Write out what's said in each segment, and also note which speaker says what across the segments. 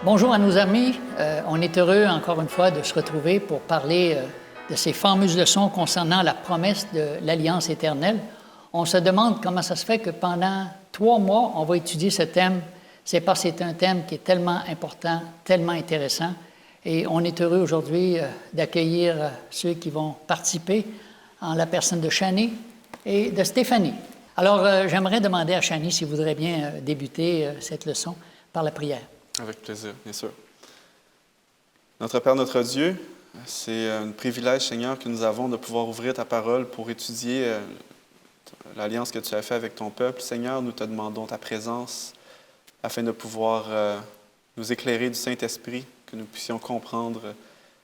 Speaker 1: Bonjour à nos amis. On est heureux encore une fois de se retrouver pour parler de ces fameuses leçons concernant la promesse de l'Alliance éternelle. On se demande comment ça se fait que pendant 3 mois, on va étudier ce thème. C'est parce que c'est un thème qui est tellement important, tellement intéressant. Et on est heureux aujourd'hui d'accueillir ceux qui vont participer en la personne de Shani et de Stéphanie. Alors, j'aimerais demander à Shani s'il voudrait bien débuter cette leçon par la prière.
Speaker 2: Avec plaisir, bien sûr. Notre Père, notre Dieu, c'est un privilège, Seigneur, que nous avons de pouvoir ouvrir ta parole pour étudier l'alliance que tu as faite avec ton peuple. Seigneur, nous te demandons ta présence afin de pouvoir nous éclairer du Saint-Esprit, que nous puissions comprendre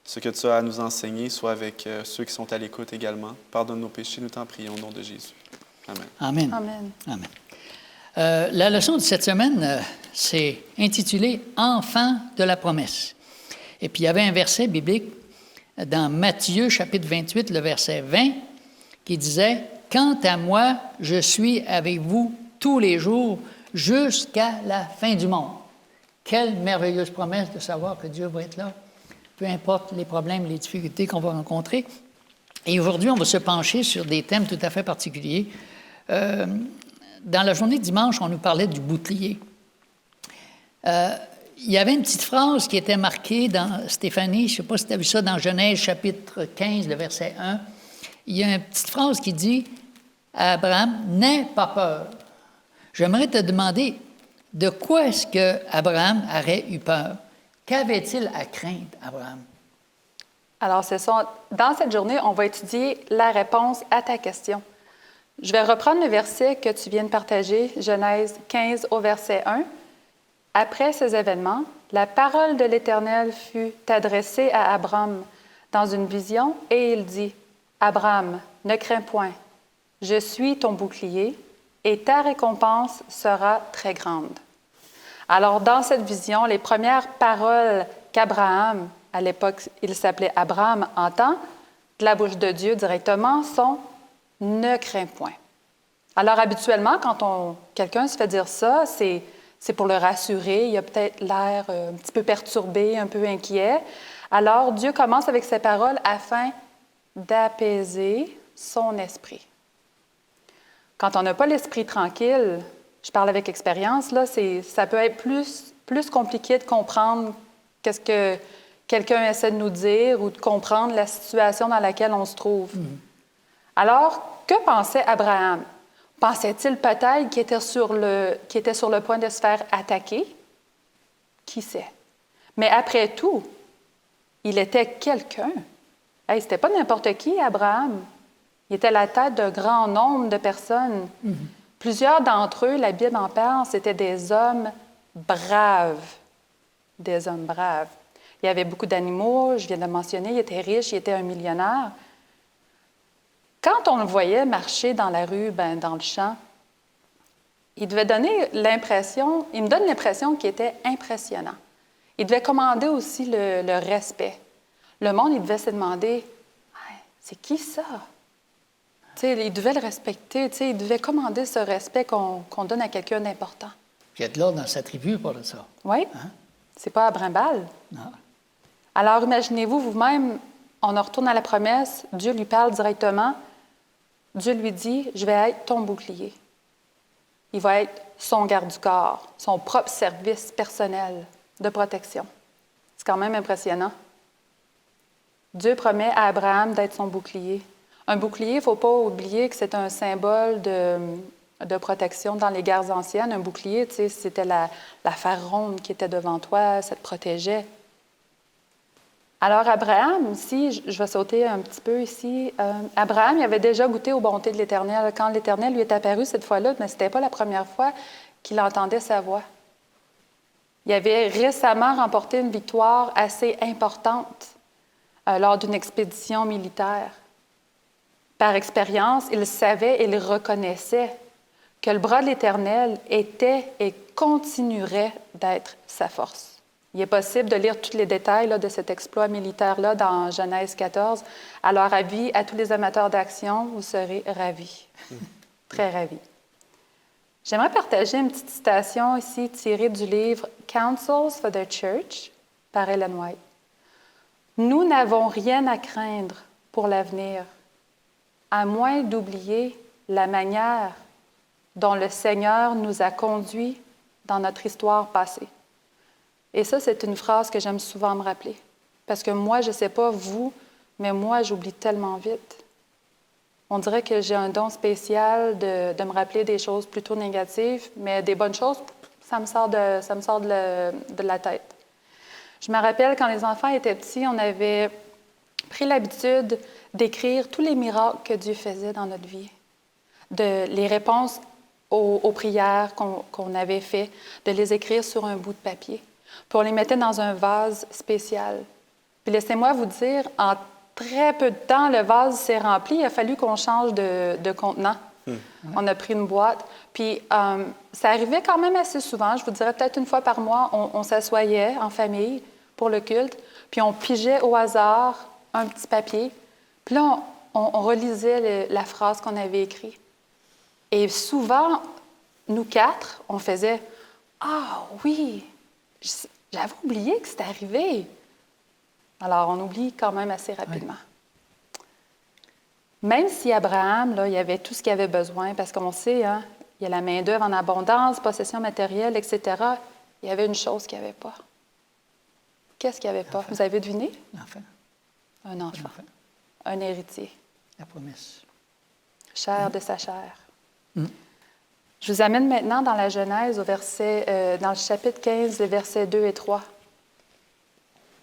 Speaker 2: ce que tu as à nous enseigner, soit avec ceux qui sont à l'écoute également. Pardonne nos péchés, nous t'en prions au nom de Jésus. Amen.
Speaker 1: Amen.
Speaker 3: Amen.
Speaker 1: Amen. La leçon de cette semaine, c'est intitulée « Enfants de la promesse ». Et puis, il y avait un verset biblique dans Matthieu, chapitre 28, le verset 20, qui disait « Quant à moi, je suis avec vous tous les jours jusqu'à la fin du monde. » Quelle merveilleuse promesse de savoir que Dieu va être là, peu importe les problèmes, les difficultés qu'on va rencontrer. Et aujourd'hui, on va se pencher sur des thèmes tout à fait particuliers. Dans la journée de dimanche, on nous parlait du bouclier. Il y avait une petite phrase qui était marquée dans Stéphanie, je ne sais pas si tu as vu ça dans Genèse chapitre 15, le verset 1. Il y a une petite phrase qui dit à Abraham, « N'aie pas peur ». J'aimerais te demander, de quoi est-ce qu'Abraham aurait eu peur? Qu'avait-il à craindre, Abraham?
Speaker 3: Alors, dans cette journée, on va étudier la réponse à ta question. Je vais reprendre le verset que tu viens de partager, Genèse 15 au verset 1. « Après ces événements, la parole de l'Éternel fut adressée à Abraham dans une vision, et il dit, « Abraham, ne crains point, je suis ton bouclier, et ta récompense sera très grande. » Alors, dans cette vision, les premières paroles qu'Abraham, à l'époque, il s'appelait Abraham, entend de la bouche de Dieu directement sont « Ne crains point ». Alors, habituellement, quand quelqu'un se fait dire ça, c'est pour le rassurer. Il a peut-être l'air un petit peu perturbé, un peu inquiet. Alors, Dieu commence avec ces paroles afin d'apaiser son esprit. Quand on n'a pas l'esprit tranquille, je parle avec expérience, là, ça peut être plus compliqué de comprendre qu'est-ce que quelqu'un essaie de nous dire ou de comprendre la situation dans laquelle on se trouve. Alors, que pensait Abraham? Pensait-il peut-être qu'il était sur le point de se faire attaquer? Qui sait? Mais après tout, il était quelqu'un. Hey, c'était pas n'importe qui, Abraham. Il était la tête d'un grand nombre de personnes. Plusieurs d'entre eux, la Bible en parle, c'était des hommes braves. Des hommes braves. Il y avait beaucoup d'animaux, je viens de le mentionner, il était riche, il était un millionnaire. Quand on le voyait marcher dans la rue, dans le champ, il me donne l'impression qu'il était impressionnant. Il devait commander aussi le respect. Le monde, il devait se demander, hey, c'est qui ça? T'sais, il devait le respecter, il devait commander ce respect qu'on donne à quelqu'un d'important.
Speaker 1: Puis être là dans sa tribu pour ça.
Speaker 3: Oui,
Speaker 1: Hein?
Speaker 3: C'est pas à brimballe.
Speaker 1: Non.
Speaker 3: Alors, imaginez-vous vous-même, on en retourne à la promesse, Dieu lui parle directement. Dieu lui dit, je vais être ton bouclier. Il va être son garde du corps, son propre service personnel de protection. C'est quand même impressionnant. Dieu promet à Abraham d'être son bouclier. Un bouclier, il ne faut pas oublier que c'est un symbole de protection dans les guerres anciennes. Un bouclier, c'était la fer ronde qui était devant toi, ça te protégeait. Alors, Abraham, ici, je vais sauter un petit peu ici. Abraham, il avait déjà goûté aux bontés de l'Éternel. Quand l'Éternel lui est apparu cette fois-là, mais ce n'était pas la première fois qu'il entendait sa voix. Il avait récemment remporté une victoire assez importante lors d'une expédition militaire. Par expérience, il savait et il reconnaissait que le bras de l'Éternel était et continuerait d'être sa force. Il est possible de lire tous les détails de cet exploit militaire-là dans Genèse 14. Alors, avis à tous les amateurs d'action, vous serez ravis, très ravis. J'aimerais partager une petite citation ici tirée du livre Counsels for the Church par Ellen White. Nous n'avons rien à craindre pour l'avenir, à moins d'oublier la manière dont le Seigneur nous a conduits dans notre histoire passée. Et ça, c'est une phrase que j'aime souvent me rappeler. Parce que moi, je ne sais pas vous, mais moi, j'oublie tellement vite. On dirait que j'ai un don spécial de me rappeler des choses plutôt négatives, mais des bonnes choses, ça me sort de la tête. Je me rappelle, quand les enfants étaient petits, on avait pris l'habitude d'écrire tous les miracles que Dieu faisait dans notre vie, les réponses aux prières qu'on avait faites, de les écrire sur un bout de papier. Puis on les mettait dans un vase spécial. Puis laissez-moi vous dire, en très peu de temps, le vase s'est rempli. Il a fallu qu'on change de contenant. On a pris une boîte. Puis ça arrivait quand même assez souvent. Je vous dirais peut-être une fois par mois, on s'assoyait en famille pour le culte. Puis on pigeait au hasard un petit papier. Puis là, on relisait la phrase qu'on avait écrite. Et souvent, nous quatre, on faisait « Ah oui, j'avais oublié que c'était arrivé. » Alors, on oublie quand même assez rapidement. Oui. Même si Abraham, là, il avait tout ce qu'il avait besoin, parce qu'on sait, hein, il y a la main-d'œuvre en abondance, possession matérielle, etc., il y avait une chose qu'il n'y avait pas. Qu'est-ce qu'il n'y avait pas? Vous avez deviné?
Speaker 1: L'enfant.
Speaker 3: Un enfant. Un héritier.
Speaker 1: La promesse.
Speaker 3: Chair de sa chair. Je vous amène maintenant dans la Genèse, dans le chapitre 15, les versets 2 et 3.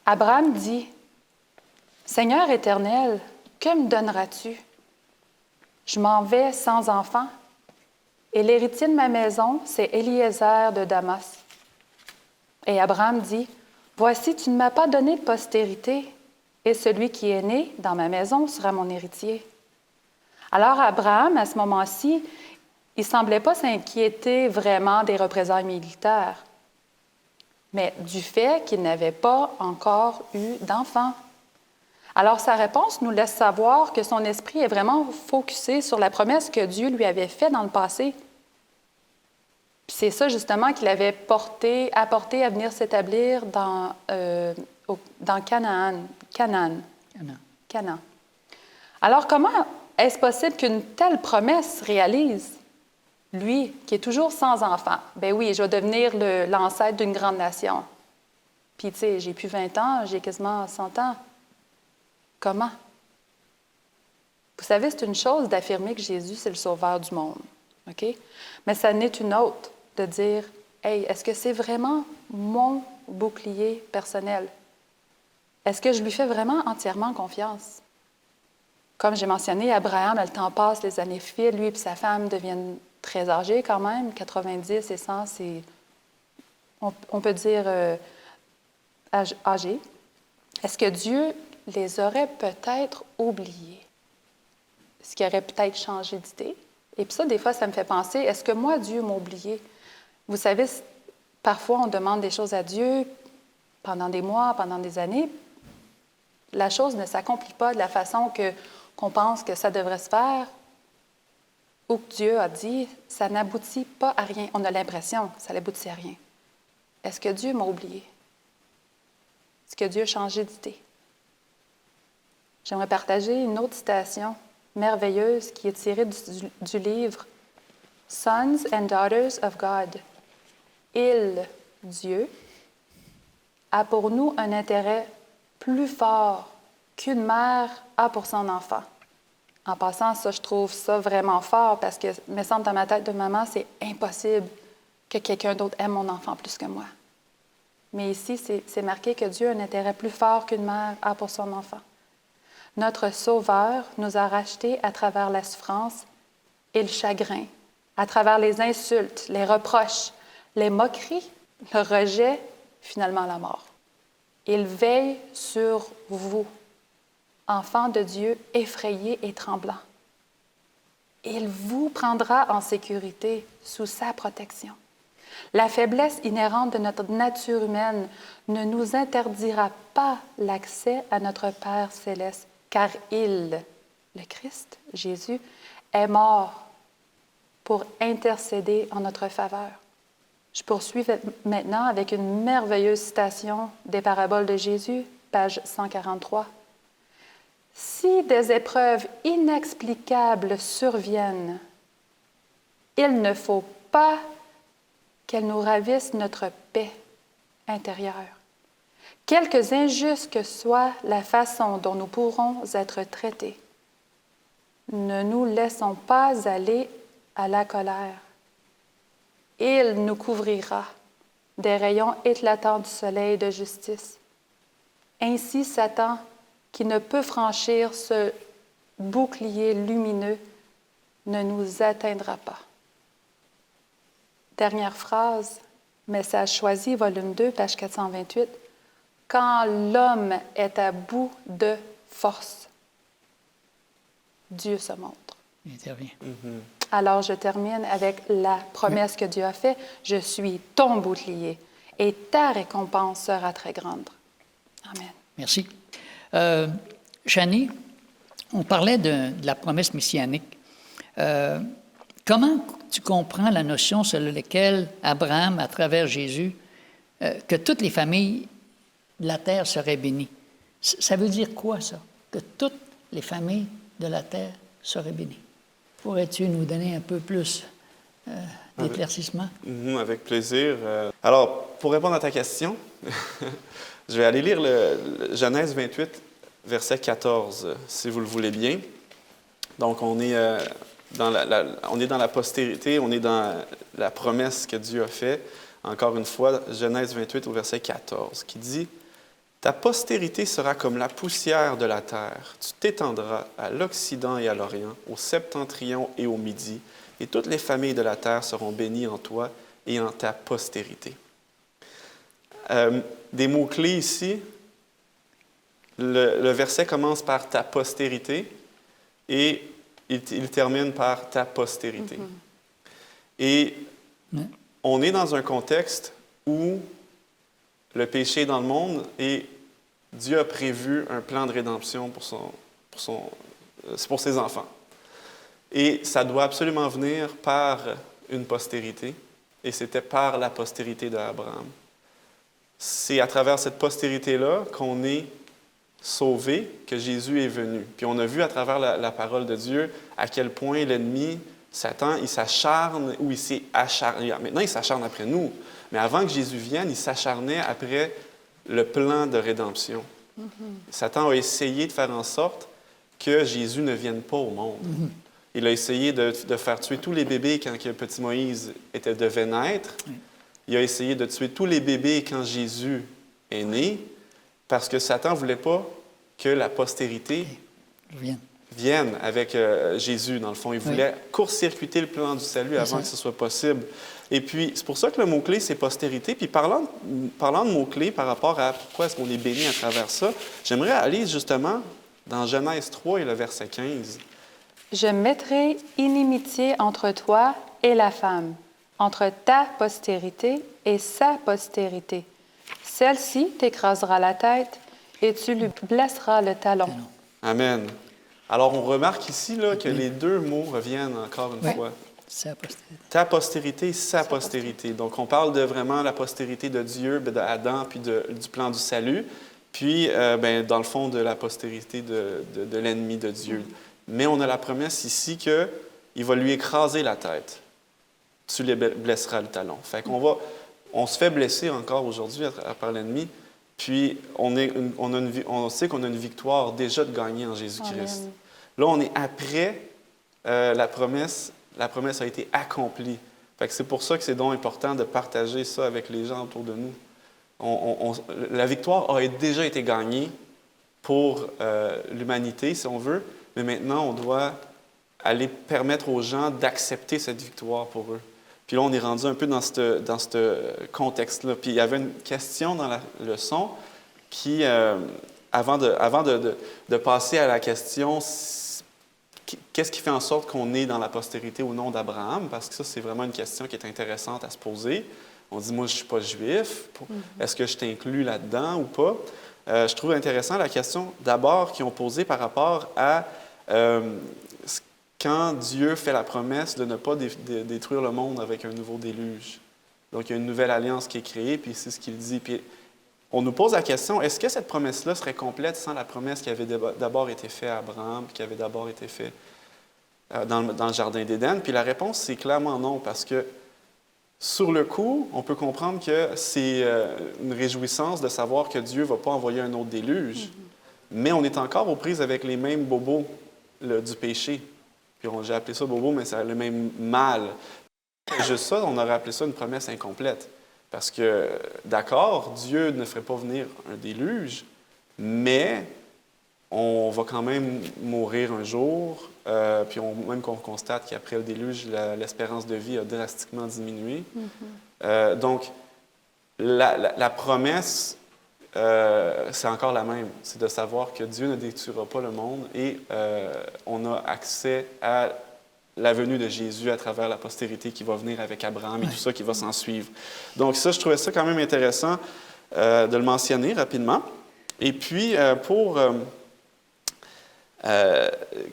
Speaker 3: Abraham dit, « Seigneur éternel, que me donneras-tu? Je m'en vais sans enfant, et l'héritier de ma maison, c'est Éliézer de Damas. » Et Abraham dit, « Voici, tu ne m'as pas donné de postérité, et celui qui est né dans ma maison sera mon héritier. » Alors Abraham, à ce moment-ci, il ne semblait pas s'inquiéter vraiment des représailles militaires, mais du fait qu'il n'avait pas encore eu d'enfant. Alors sa réponse nous laisse savoir que son esprit est vraiment focusé sur la promesse que Dieu lui avait faite dans le passé. Puis c'est ça justement qu'il avait apporté à venir s'établir dans Canaan. Alors comment est-ce possible qu'une telle promesse se réalise? Lui, qui est toujours sans enfant, ben oui, je vais devenir l'ancêtre d'une grande nation. Puis, tu sais, j'ai plus 20 ans, j'ai quasiment 100 ans. Comment? Vous savez, c'est une chose d'affirmer que Jésus, c'est le sauveur du monde, OK? Mais ça n'est une autre de dire, hey, est-ce que c'est vraiment mon bouclier personnel? Est-ce que je lui fais vraiment entièrement confiance? Comme j'ai mentionné, Abraham, le temps passe, les années filent, lui et sa femme deviennent très âgés quand même, 90 et 100, c'est, on peut dire, âgés. Est-ce que Dieu les aurait peut-être oubliés? Est-ce qu'il aurait peut-être changé d'idée? Et puis ça, des fois, ça me fait penser, est-ce que moi, Dieu m'a oublié? Vous savez, parfois, on demande des choses à Dieu pendant des mois, pendant des années. La chose ne s'accomplit pas de la façon qu'on pense que ça devrait se faire, ou que Dieu a dit, ça n'aboutit pas à rien. On a l'impression que ça n'aboutit à rien. Est-ce que Dieu m'a oublié? Est-ce que Dieu a changé d'idée? J'aimerais partager une autre citation merveilleuse qui est tirée du livre « Sons and Daughters of God ». Il, Dieu, a pour nous un intérêt plus fort qu'une mère a pour son enfant. En passant, ça, je trouve ça vraiment fort parce que, me semble, dans ma tête de maman, c'est impossible que quelqu'un d'autre aime mon enfant plus que moi. Mais ici, c'est marqué que Dieu a un intérêt plus fort qu'une mère a pour son enfant. Notre Sauveur nous a rachetés à travers la souffrance et le chagrin, à travers les insultes, les reproches, les moqueries, le rejet, finalement la mort. Il veille sur vous, enfants de Dieu effrayés et tremblants. Il vous prendra en sécurité sous sa protection. La faiblesse inhérente de notre nature humaine ne nous interdira pas l'accès à notre Père céleste, car il, le Christ, Jésus, est mort pour intercéder en notre faveur. Je poursuis maintenant avec une merveilleuse citation des paraboles de Jésus, page 143. « Si des épreuves inexplicables surviennent, il ne faut pas qu'elles nous ravissent notre paix intérieure. Quelque injuste que soit la façon dont nous pourrons être traités, ne nous laissons pas aller à la colère. Il nous couvrira des rayons éclatants du soleil de justice. Ainsi, Satan, qui ne peut franchir ce bouclier lumineux, ne nous atteindra pas. » Dernière phrase, Message choisi, volume 2, page 428. « Quand l'homme est à bout de force, Dieu se montre. »
Speaker 1: Il intervient.
Speaker 3: Alors, je termine avec la promesse que Dieu a faite. « Je suis ton bouclier et ta récompense sera très grande. » Amen.
Speaker 1: Merci. Chanie, on parlait de la promesse messianique. Comment tu comprends la notion selon laquelle Abraham, à travers Jésus, que toutes les familles de la terre seraient bénies? Ça veut dire quoi, ça? Que toutes les familles de la terre seraient bénies. Pourrais-tu nous donner un peu plus d'éclaircissement?
Speaker 2: Avec plaisir. Alors, pour répondre à ta question, je vais aller lire le Genèse 28, verset 14, si vous le voulez bien. Donc, on est dans la postérité, on est dans la promesse que Dieu a faite. Encore une fois, Genèse 28 au verset 14, qui dit « Ta postérité sera comme la poussière de la terre. Tu t'étendras à l'Occident et à l'Orient, au septentrion et au Midi, et toutes les familles de la terre seront bénies en toi et en ta postérité. » Des mots-clés ici, le verset commence par « ta postérité » et il termine par « ta postérité ». Et on est dans un contexte où le péché est dans le monde et Dieu a prévu un plan de rédemption pour ses enfants. Et ça doit absolument venir par une postérité, et c'était par la postérité d'Abraham. C'est à travers cette postérité-là qu'on est sauvé, que Jésus est venu. Puis on a vu à travers la parole de Dieu à quel point l'ennemi, Satan, il s'acharne ou il s'est acharné. Maintenant, il s'acharne après nous. Mais avant que Jésus vienne, il s'acharnait après le plan de rédemption. Satan a essayé de faire en sorte que Jésus ne vienne pas au monde. Il a essayé de faire tuer tous les bébés quand le petit Moïse devait naître. Il a essayé de tuer tous les bébés quand Jésus est né, parce que Satan ne voulait pas que la postérité vienne avec Jésus, dans le fond. Il voulait court-circuiter le plan du salut avant que ce soit possible. Et puis, c'est pour ça que le mot-clé, c'est postérité. Puis, parlant de mots-clés par rapport à pourquoi est-ce qu'on est béni à travers ça, j'aimerais aller justement dans Genèse 3 et le verset 15.
Speaker 3: « Je mettrai inimitié entre toi et la femme, entre ta postérité et sa postérité. Celle-ci t'écrasera la tête et tu lui blesseras le talon. »
Speaker 2: Amen. Alors, on remarque ici là, que les deux mots reviennent encore une fois.
Speaker 1: Sa postérité.
Speaker 2: Ta postérité, sa postérité. Donc, on parle de vraiment la postérité de Dieu, d'Adam, puis du plan du salut, puis, dans le fond, de la postérité de l'ennemi de Dieu. Mais on a la promesse ici qu'il va lui écraser la tête. Tu lui blesseras le talon. Fait qu'on se fait blesser encore aujourd'hui par l'ennemi, puis on sait qu'on a une victoire déjà de gagner en Jésus-Christ. Amen. Là, on est après la promesse. La promesse a été accomplie. Fait que c'est pour ça que c'est donc important de partager ça avec les gens autour de nous. La victoire a déjà été gagnée pour l'humanité, si on veut, mais maintenant, on doit aller permettre aux gens d'accepter cette victoire pour eux. Puis là, on est rendu un peu dans ce contexte-là. Puis il y avait une question dans la leçon qui, avant de passer à la question qu'est-ce qui fait en sorte qu'on est dans la postérité ou non d'Abraham? Parce que ça, c'est vraiment une question qui est intéressante à se poser. On dit, moi, je ne suis pas juif. Est-ce que je t'inclus là-dedans ou pas? Je trouve intéressant la question, d'abord, qu'ils ont posée par rapport à quand Dieu fait la promesse de ne pas détruire le monde avec un nouveau déluge. Donc, il y a une nouvelle alliance qui est créée, puis c'est ce qu'il dit. Puis, on nous pose la question, est-ce que cette promesse-là serait complète sans la promesse qui avait d'abord été faite à Abraham, puis qui avait d'abord été faite dans le Jardin d'Éden? Puis la réponse, c'est clairement non, parce que sur le coup, on peut comprendre que c'est une réjouissance de savoir que Dieu ne va pas envoyer un autre déluge, mais on est encore aux prises avec les mêmes bobos du péché. Puis j'ai appelé ça bobo, mais c'est le même mal. Juste ça, on aurait appelé ça une promesse incomplète. Parce que, d'accord, Dieu ne ferait pas venir un déluge, mais on va quand même mourir un jour. Puis même qu'on constate qu'après le déluge, l'espérance de vie a drastiquement diminué. Donc, la promesse, c'est encore la même. C'est de savoir que Dieu ne détruira pas le monde et on a accès à la venue de Jésus à travers la postérité qui va venir avec Abraham et tout ça qui va s'en suivre. Donc ça, je trouvais ça quand même intéressant de le mentionner rapidement. Et puis,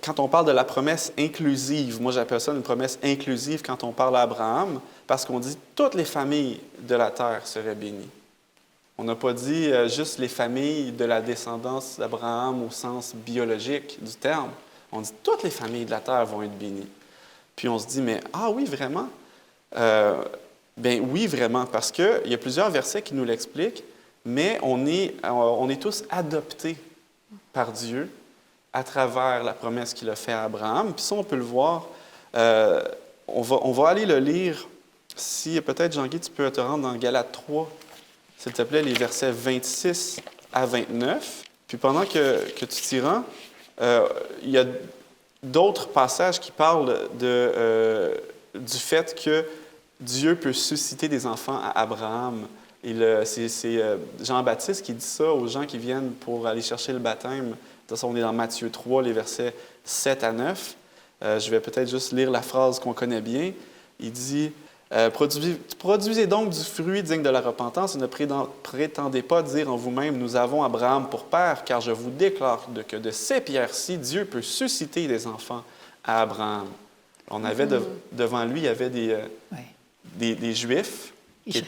Speaker 2: quand on parle de la promesse inclusive, moi j'appelle ça une promesse inclusive quand on parle à Abraham, parce qu'on dit toutes les familles de la terre seraient bénies. On n'a pas dit juste les familles de la descendance d'Abraham au sens biologique du terme. On dit toutes les familles de la terre vont être bénies. Puis on se dit, mais ah oui, vraiment? Ben oui, vraiment, parce qu'il y a plusieurs versets qui nous l'expliquent, mais on est tous adoptés par Dieu à travers la promesse qu'il a faite à Abraham. Puis ça, on peut le voir. On va aller le lire. Si peut-être, Jean-Guy, tu peux te rendre dans Galates 3, s'il te plaît, les versets 26 à 29. Puis pendant que tu t'y rends, il y a d'autres passages qui parlent du fait que Dieu peut susciter des enfants à Abraham. C'est Jean-Baptiste qui dit ça aux gens qui viennent pour aller chercher le baptême. On est dans Matthieu 3, les versets 7 à 9. Je vais peut-être juste lire la phrase qu'on connaît bien. Il dit « Produisez donc du fruit digne de la repentance et ne prétendez pas dire en vous-même, nous avons Abraham pour père, car je vous déclare que de ces pierres-ci, Dieu peut susciter des enfants à Abraham. » On avait devant lui, il y avait des Juifs qui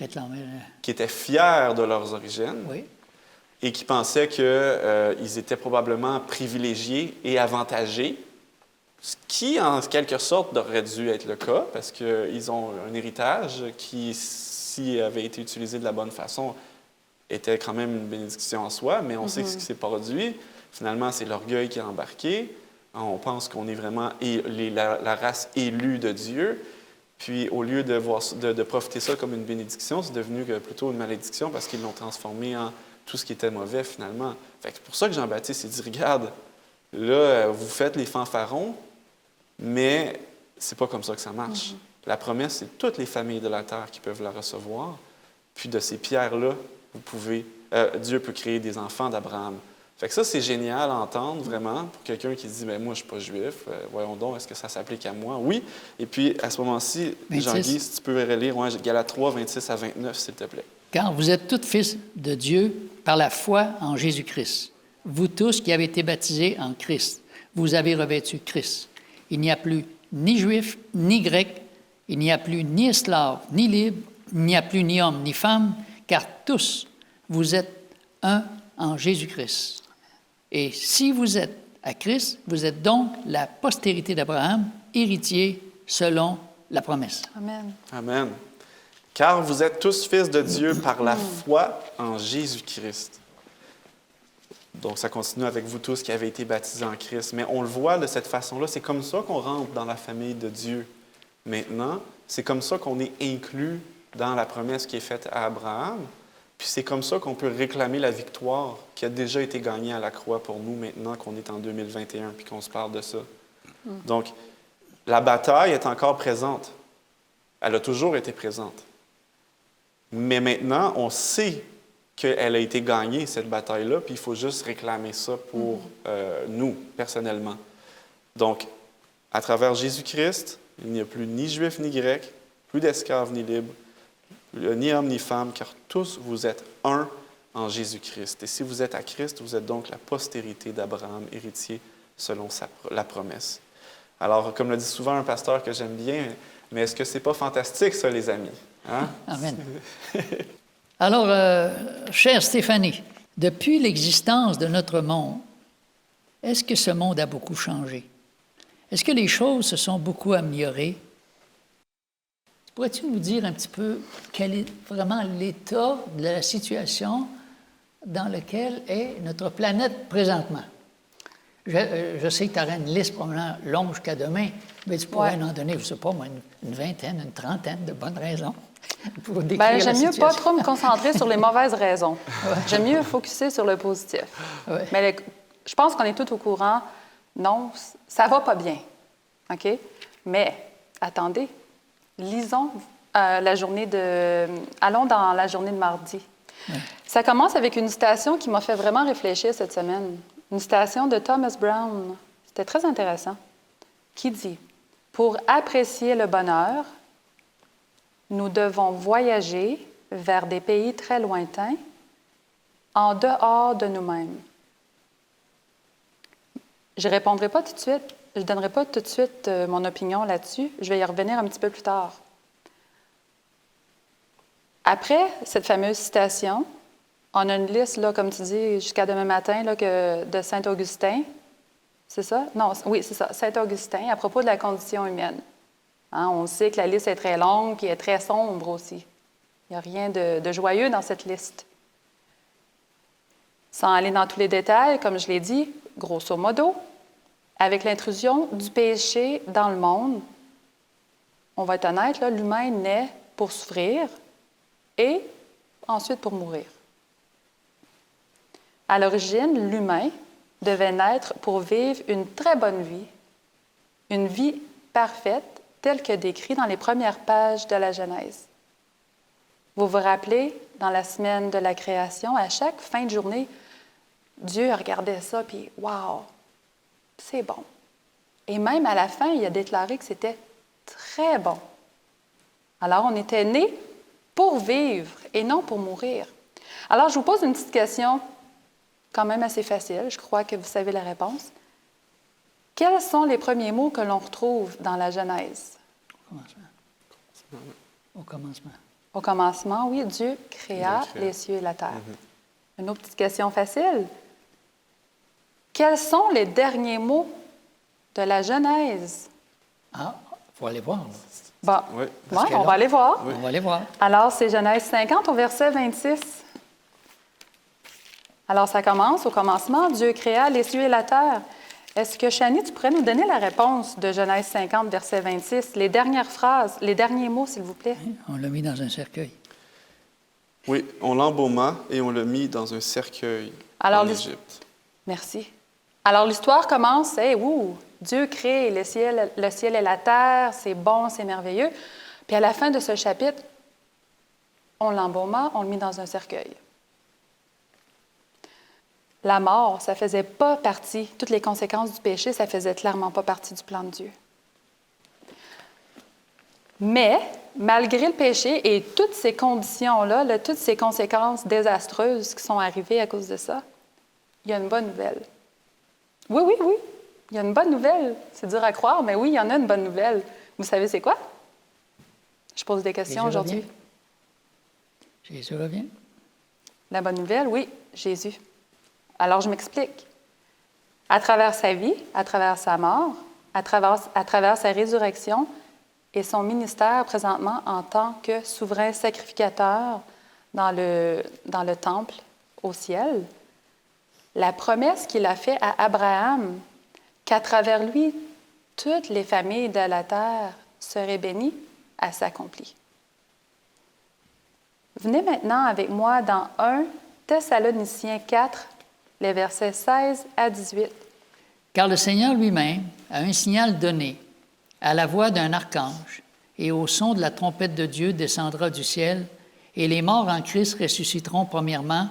Speaker 2: étaient fiers de leurs origines et qui pensaient qu'ils étaient probablement privilégiés et avantagés, ce qui, en quelque sorte, aurait dû être le cas, parce qu'ils ont un héritage qui, s'il avait été utilisé de la bonne façon, était quand même une bénédiction en soi, mais on sait ce qui s'est produit. Finalement, c'est l'orgueil qui a embarqué. On pense qu'on est vraiment la race élue de Dieu. Puis, au lieu de profiter ça comme une bénédiction, c'est devenu plutôt une malédiction parce qu'ils l'ont transformé en tout ce qui était mauvais, finalement. Fait que c'est pour ça que Jean-Baptiste s'est dit, regarde, là, vous faites les fanfarons, mais c'est pas comme ça que ça marche. La promesse, c'est toutes les familles de la terre qui peuvent la recevoir. Puis de ces pierres-là, Dieu peut créer des enfants d'Abraham. Fait que ça, c'est génial à entendre, vraiment, pour quelqu'un qui dit, bien, moi, je ne suis pas juif, voyons donc, est-ce que ça s'applique à moi? Oui. Et puis, à ce moment-ci, Jean-Guy, si tu peux relire Galates 3, 26 à 29, s'il te plaît.
Speaker 1: Car vous êtes tous fils de Dieu par la foi en Jésus-Christ. Vous tous qui avez été baptisés en Christ, vous avez revêtu Christ. Il n'y a plus ni juif, ni grec, il n'y a plus ni esclave, ni libre, il n'y a plus ni homme, ni femme, car tous, vous êtes un en Jésus-Christ. Et si vous êtes à Christ, vous êtes donc la postérité d'Abraham, héritier selon la promesse.
Speaker 3: Amen.
Speaker 2: Amen. Car vous êtes tous fils de Dieu par la foi en Jésus-Christ. Donc, ça continue avec vous tous qui avez été baptisés en Christ. Mais on le voit de cette façon-là. C'est comme ça qu'on rentre dans la famille de Dieu. Maintenant, c'est comme ça qu'on est inclus dans la promesse qui est faite à Abraham. Puis c'est comme ça qu'on peut réclamer la victoire qui a déjà été gagnée à la croix pour nous maintenant qu'on est en 2021 puis qu'on se parle de ça. Donc, la bataille est encore présente. Elle a toujours été présente. Mais maintenant, on sait qu'elle a été gagnée, cette bataille-là, puis il faut juste réclamer ça pour nous, personnellement. Donc, à travers Jésus-Christ, il n'y a plus ni juif ni grec, plus d'esclaves ni libres, ni homme ni femme, car tous vous êtes un en Jésus-Christ. Et si vous êtes à Christ, vous êtes donc la postérité d'Abraham, héritier selon la promesse. Alors, comme le dit souvent un pasteur que j'aime bien, mais est-ce que c'est pas fantastique, ça, les amis? Hein?
Speaker 1: Amen. Alors, chère Stéphanie, depuis l'existence de notre monde, est-ce que ce monde a beaucoup changé? Est-ce que les choses se sont beaucoup améliorées? Pourrais-tu nous dire un petit peu quel est vraiment l'état de la situation dans laquelle est notre planète présentement? Je sais que tu aurais une liste probablement longue jusqu'à demain, mais tu pourrais en donner, je ne sais pas moi, une vingtaine, une trentaine de bonnes raisons pour décrire la situation.
Speaker 3: J'aime mieux pas trop me concentrer sur les mauvaises raisons. J'aime mieux focuser sur le positif. Mais je pense qu'on est tous au courant. Non, ça va pas bien. OK? Mais, attendez, lisons allons dans la journée de mardi. Ça commence avec une citation qui m'a fait vraiment réfléchir cette semaine. Une citation de Thomas Brown. C'était très intéressant. Qui dit « Pour apprécier le bonheur, nous devons voyager vers des pays très lointains, en dehors de nous-mêmes. » Je ne répondrai pas tout de suite. Je ne donnerai pas tout de suite mon opinion là-dessus. Je vais y revenir un petit peu plus tard. Après cette fameuse citation, on a une liste, là, comme tu dis, jusqu'à demain matin, là, de Saint-Augustin. C'est ça? Non, oui, c'est ça, Saint-Augustin, à propos de la condition humaine. Hein, on sait que la liste est très longue et est très sombre aussi. Il n'y a rien de joyeux dans cette liste. Sans aller dans tous les détails, comme je l'ai dit, grosso modo, avec l'intrusion du péché dans le monde, on va être honnête, là, l'humain naît pour souffrir et ensuite pour mourir. À l'origine, l'humain devait naître pour vivre une très bonne vie, une vie parfaite, telle que décrite dans les premières pages de la Genèse. Vous vous rappelez, dans la semaine de la création, à chaque fin de journée, Dieu regardait ça, puis « wow, c'est bon ». Et même à la fin, il a déclaré que c'était très bon. Alors, on était nés pour vivre et non pour mourir. Alors, je vous pose une petite question, quand même assez facile. Je crois que vous savez la réponse. Quels sont les premiers mots que l'on retrouve dans la Genèse?
Speaker 1: Au commencement.
Speaker 3: Au commencement, oui, Dieu créa les cieux et la terre. Une autre petite question facile. Quels sont les derniers mots de la Genèse?
Speaker 1: Ah, il faut aller voir.
Speaker 3: Bon,
Speaker 2: Oui.
Speaker 3: on va aller voir.
Speaker 1: On va aller voir.
Speaker 3: Alors, c'est Genèse 50 au verset 26. Alors, ça commence au commencement. Dieu créa les cieux et la terre. Est-ce que, Chani, tu pourrais nous donner la réponse de Genèse 50, verset 26? Les dernières phrases, les derniers mots, s'il vous plaît.
Speaker 1: On l'a mis dans un cercueil.
Speaker 2: Oui, on l'embauma et on l'a mis dans un cercueil en Égypte.
Speaker 3: Merci. Alors, l'histoire commence, Dieu crée le ciel et la terre, c'est bon, c'est merveilleux. Puis à la fin de ce chapitre, on l'embauma, on le mit dans un cercueil. La mort, ça ne faisait pas partie, toutes les conséquences du péché, ça ne faisait clairement pas partie du plan de Dieu. Mais, malgré le péché et toutes ces conditions-là, toutes ces conséquences désastreuses qui sont arrivées à cause de ça, il y a une bonne nouvelle. Oui, il y a une bonne nouvelle. C'est dur à croire, mais oui, il y en a une bonne nouvelle. Vous savez c'est quoi? Je pose des questions aujourd'hui.
Speaker 1: Jésus revient.
Speaker 3: La bonne nouvelle, oui, Jésus. Alors, je m'explique. À travers sa vie, à travers sa mort, à travers sa résurrection et son ministère présentement en tant que souverain sacrificateur dans le temple au ciel, la promesse qu'il a faite à Abraham, qu'à travers lui, toutes les familles de la terre seraient bénies, elle s'accomplit. Venez maintenant avec moi dans 1 Thessaloniciens 4, les versets 16 à 18.
Speaker 1: Car le Seigneur lui-même a un signal donné, à la voix d'un archange, et au son de la trompette de Dieu descendra du ciel, et les morts en Christ ressusciteront premièrement.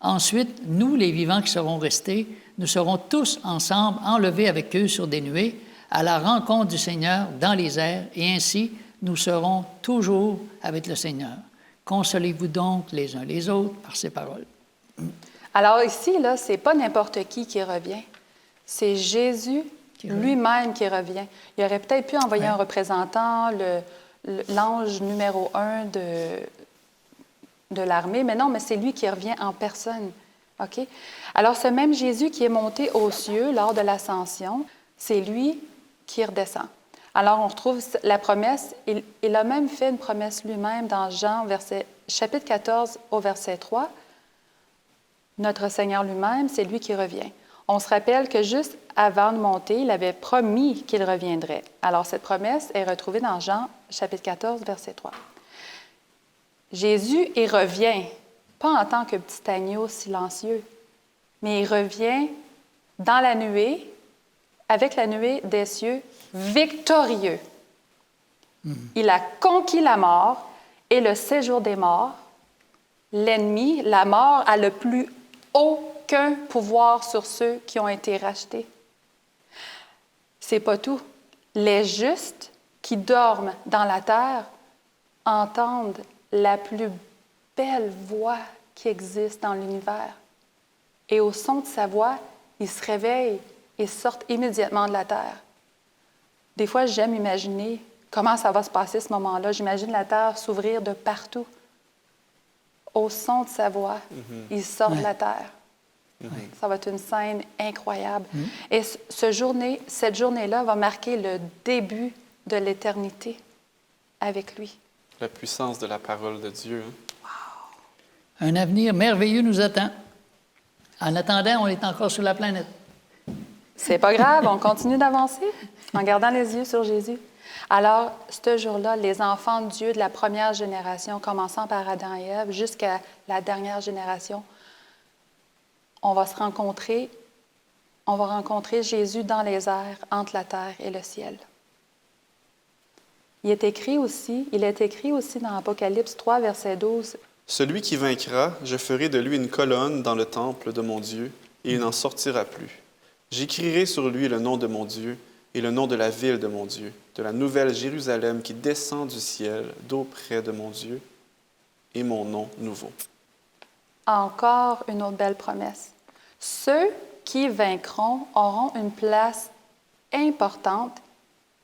Speaker 1: Ensuite, nous, les vivants qui serons restés, nous serons tous ensemble enlevés avec eux sur des nuées, à la rencontre du Seigneur dans les airs, et ainsi nous serons toujours avec le Seigneur. Consolez-vous donc les uns les autres par ces paroles.
Speaker 3: Alors ici, là, c'est pas n'importe qui revient. C'est Jésus Lui-même qui revient. Il aurait peut-être pu envoyer un représentant, l'ange numéro 1 de l'armée, mais non, mais c'est lui qui revient en personne. OK? Alors, ce même Jésus qui est monté aux cieux lors de l'ascension, c'est lui qui redescend. Alors, on retrouve la promesse. Il a même fait une promesse lui-même dans Jean, chapitre 14 au verset 3. Notre Seigneur lui-même, c'est lui qui revient. On se rappelle que juste avant de monter, il avait promis qu'il reviendrait. Alors, cette promesse est retrouvée dans Jean, chapitre 14, verset 3. Jésus, il revient, pas en tant que petit agneau silencieux, mais il revient dans la nuée, avec la nuée des cieux, victorieux. Il a conquis la mort et le séjour des morts. L'ennemi, la mort, a le plus aucun pouvoir sur ceux qui ont été rachetés. C'est pas tout. Les justes qui dorment dans la terre entendent la plus belle voix qui existe dans l'univers. Et au son de sa voix, ils se réveillent et sortent immédiatement de la terre. Des fois, j'aime imaginer comment ça va se passer ce moment-là. J'imagine la terre s'ouvrir de partout. Au son de sa voix, ils sortent de la terre. Ça va être une scène incroyable. Et cette journée-là va marquer le début de l'éternité avec lui.
Speaker 2: La puissance de la parole de Dieu. Hein?
Speaker 1: Un avenir merveilleux nous attend. En attendant, on est encore sur la planète.
Speaker 3: C'est pas grave, on continue d'avancer en gardant les yeux sur Jésus. Alors, ce jour-là, les enfants de Dieu de la première génération, commençant par Adam et Ève, jusqu'à la dernière génération, on va rencontrer Jésus dans les airs, entre la terre et le ciel. Il est écrit aussi dans Apocalypse 3, verset 12,
Speaker 2: « Celui qui vaincra, je ferai de lui une colonne dans le temple de mon Dieu, et il n'en sortira plus. J'écrirai sur lui le nom de mon Dieu et le nom de la ville de mon Dieu, de la nouvelle Jérusalem qui descend du ciel, d'auprès de mon Dieu, et mon nom nouveau. »
Speaker 3: Encore une autre belle promesse. Ceux qui vaincront auront une place importante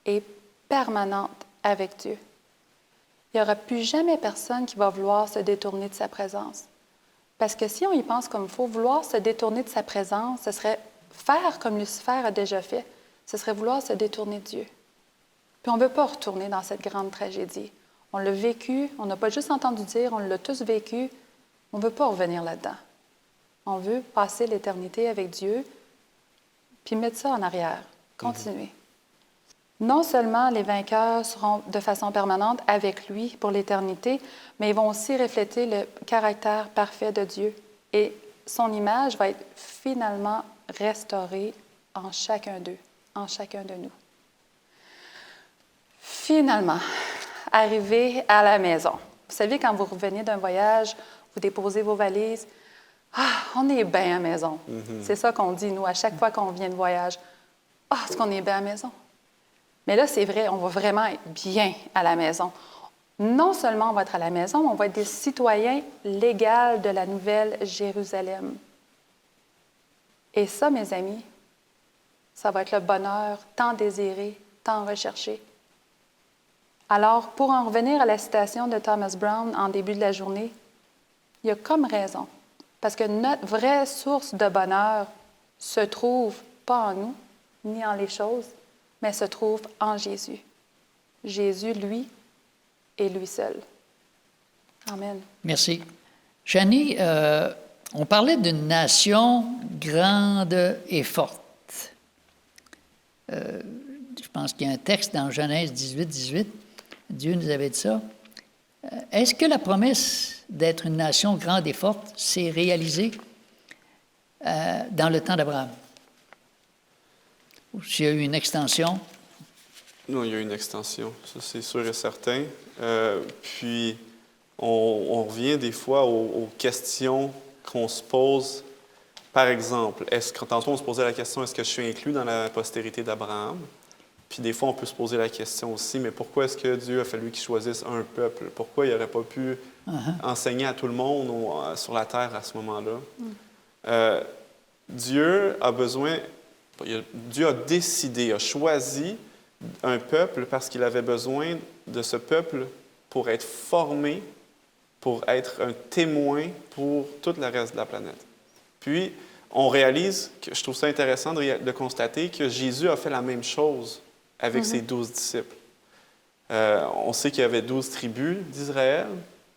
Speaker 3: et permanente avec Dieu. Il n'y aura plus jamais personne qui va vouloir se détourner de sa présence. Parce que si on y pense comme il faut, vouloir se détourner de sa présence, ce serait faire comme Lucifer a déjà fait. Ce serait vouloir se détourner de Dieu. Puis on ne veut pas retourner dans cette grande tragédie. On l'a vécu, on n'a pas juste entendu dire, on l'a tous vécu. On ne veut pas revenir là-dedans. On veut passer l'éternité avec Dieu, puis mettre ça en arrière, continuer. Non seulement les vainqueurs seront de façon permanente avec lui pour l'éternité, mais ils vont aussi refléter le caractère parfait de Dieu. Et son image va être finalement restaurée en chacun d'eux, en chacun de nous. Finalement, arrivé à la maison. Vous savez, quand vous revenez d'un voyage, vous déposez vos valises, « Ah, on est bien à la maison. C'est ça qu'on dit, nous, à chaque fois qu'on vient de voyage. « Ah, est-ce qu'on est bien à la maison? » Mais là, c'est vrai, on va vraiment être bien à la maison. Non seulement on va être à la maison, mais on va être des citoyens légaux de la nouvelle Jérusalem. Et ça, mes amis, ça va être le bonheur tant désiré, tant recherché. Alors, pour en revenir à la citation de Thomas Brown en début de la journée, il y a comme raison. Parce que notre vraie source de bonheur se trouve pas en nous, ni en les choses, mais se trouve en Jésus. Jésus, lui, et lui seul. Amen.
Speaker 1: Merci. Jeannie, on parlait d'une nation grande et forte. Je pense qu'il y a un texte dans Genèse 18. Dieu nous avait dit ça. Est-ce que la promesse d'être une nation grande et forte s'est réalisée dans le temps d'Abraham? Ou s'il y a eu une extension?
Speaker 2: Non, il y a eu une extension, ça c'est sûr et certain. Puis, on revient des fois aux questions qu'on se pose. Par exemple, tantôt on se posait la question, est-ce que je suis inclus dans la postérité d'Abraham? Puis des fois, on peut se poser la question aussi, mais pourquoi est-ce que Dieu a fallu qu'il choisisse un peuple? Pourquoi il n'aurait pas pu enseigner à tout le monde sur la terre à ce moment-là? Dieu a besoin, Dieu a décidé, a choisi un peuple parce qu'il avait besoin de ce peuple pour être formé, pour être un témoin pour tout le reste de la planète. Puis, on réalise, je trouve ça intéressant de constater que Jésus a fait la même chose avec ses 12 disciples. On sait qu'il y avait 12 tribus d'Israël,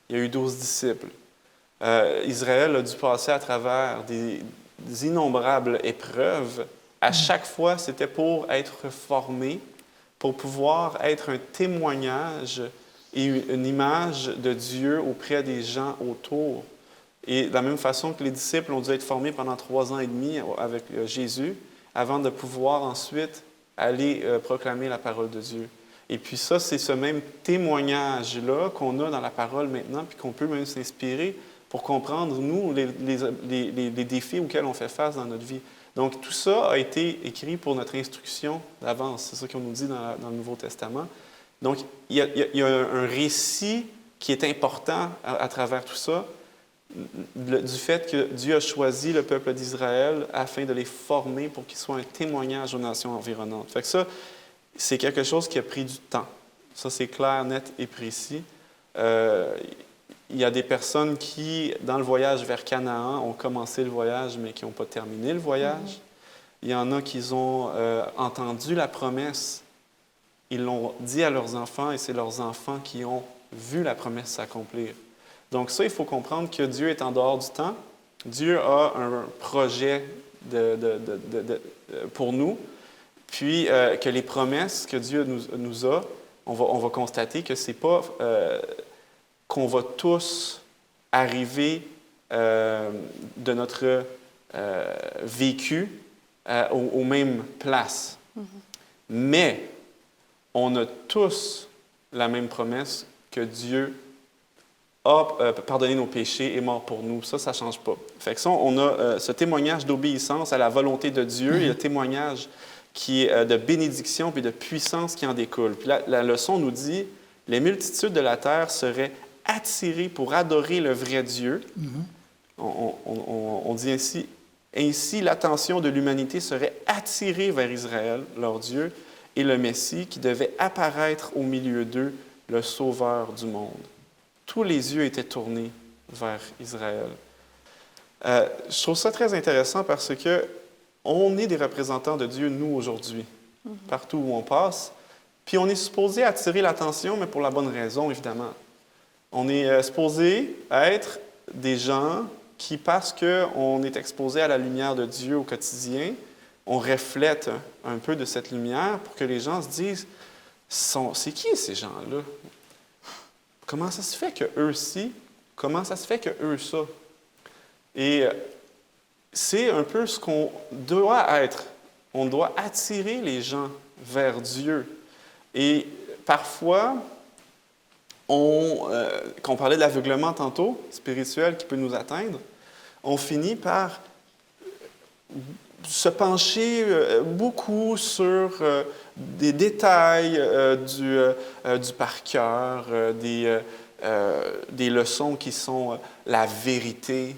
Speaker 2: il y a eu 12 disciples. Israël a dû passer à travers des innombrables épreuves. À chaque fois, c'était pour être formé, pour pouvoir être un témoignage et une image de Dieu auprès des gens autour. Et de la même façon que les disciples ont dû être formés pendant 3 ans et demi avec Jésus, avant de pouvoir ensuite aller proclamer la parole de Dieu. Et puis ça, c'est ce même témoignage-là qu'on a dans la parole maintenant, puis qu'on peut même s'inspirer pour comprendre, nous, les défis auxquels on fait face dans notre vie. Donc, tout ça a été écrit pour notre instruction d'avance. C'est ça qu'on nous dit dans le Nouveau Testament. Donc, il y a un récit qui est important à travers tout ça, du fait que Dieu a choisi le peuple d'Israël afin de les former pour qu'ils soient un témoignage aux nations environnantes. Fait que ça, c'est quelque chose qui a pris du temps. Ça, c'est clair, net et précis. Il y a des personnes qui, dans le voyage vers Canaan, ont commencé le voyage, mais qui n'ont pas terminé le voyage. Il y en a qui ont entendu la promesse, ils l'ont dit à leurs enfants, et c'est leurs enfants qui ont vu la promesse s'accomplir. Donc ça, il faut comprendre que Dieu est en dehors du temps. Dieu a un projet pour nous, puis que les promesses que Dieu nous a, on va constater que ce n'est pas qu'on va tous arriver de notre vécu aux mêmes places. Mais on a tous la même promesse que Dieu a pardonné nos péchés et est mort pour nous. Ça ne change pas. Fait que ça, on a ce témoignage d'obéissance à la volonté de Dieu et le témoignage qui est de bénédiction puis de puissance qui en découle. Puis la leçon nous dit, les multitudes de la terre seraient attirées pour adorer le vrai Dieu. On dit ainsi l'attention de l'humanité serait attirée vers Israël, leur Dieu, et le Messie qui devait apparaître au milieu d'eux, le Sauveur du monde. Tous les yeux étaient tournés vers Israël. Je trouve ça très intéressant parce que on est des représentants de Dieu, nous, aujourd'hui, partout où on passe. Puis on est supposé attirer l'attention, mais pour la bonne raison, évidemment. On est supposé être des gens qui, parce qu'on est exposé à la lumière de Dieu au quotidien, on reflète un peu de cette lumière pour que les gens se disent « C'est qui ces gens-là? Comment ça se fait qu'eux ci? Comment ça se fait qu'eux ça? » Et c'est un peu ce qu'on doit être. On doit attirer les gens vers Dieu. Et parfois, quand on parlait de l'aveuglement tantôt, spirituel qui peut nous atteindre, on finit par se pencher beaucoup sur des détails du par cœur, des leçons qui sont la vérité.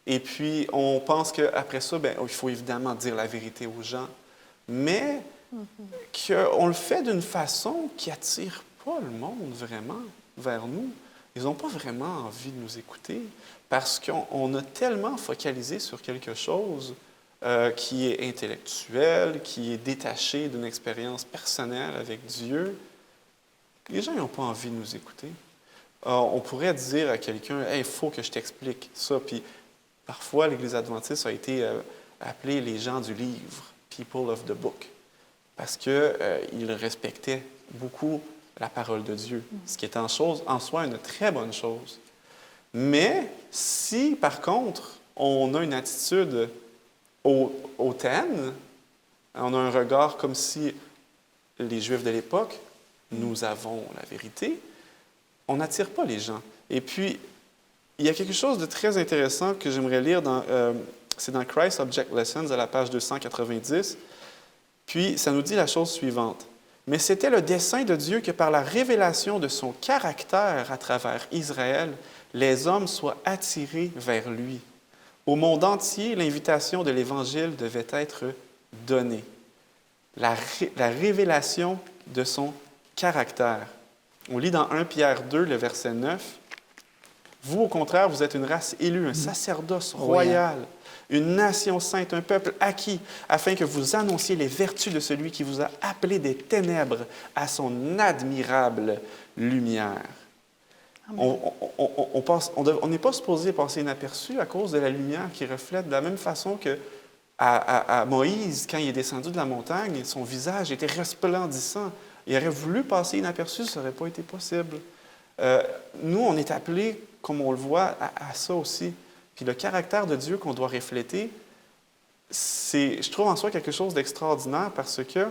Speaker 2: Et puis, on pense qu'après ça, il faut évidemment dire la vérité aux gens, mais qu'on le fait d'une façon qui n'attire pas le monde vraiment vers nous. Ils n'ont pas vraiment envie de nous écouter parce qu'on a tellement focalisé sur quelque chose qui est intellectuel, qui est détaché d'une expérience personnelle avec Dieu. Les gens n'ont pas envie de nous écouter. On pourrait dire à quelqu'un « Hey, il faut que je t'explique ça », puis parfois, l'Église adventiste a été appelée les gens du livre, « people of the book », parce qu'ils respectaient beaucoup la parole de Dieu, ce qui est en soi une très bonne chose. Mais si, par contre, on a une attitude hautaine, on a un regard comme si les Juifs de l'époque, nous avons la vérité, on n'attire pas les gens. Et puis, il y a quelque chose de très intéressant que j'aimerais lire, c'est dans Christ Object Lessons, à la page 290. Puis, ça nous dit la chose suivante. « Mais c'était le dessein de Dieu que par la révélation de son caractère à travers Israël, les hommes soient attirés vers lui. Au monde entier, l'invitation de l'Évangile devait être donnée. la révélation de son caractère. On lit dans 1 Pierre 2, le verset 9. « Vous, au contraire, vous êtes une race élue, un sacerdoce royal, une nation sainte, un peuple acquis, afin que vous annonciez les vertus de celui qui vous a appelé des ténèbres à son admirable lumière. » On n'est pas supposé passer inaperçu à cause de la lumière qui reflète de la même façon que à Moïse, quand il est descendu de la montagne, son visage était resplendissant. Il aurait voulu passer inaperçu, ça n'aurait pas été possible. Nous, on est appelés, comme on le voit, à ça aussi. Puis le caractère de Dieu qu'on doit refléter, c'est, je trouve en soi quelque chose d'extraordinaire parce que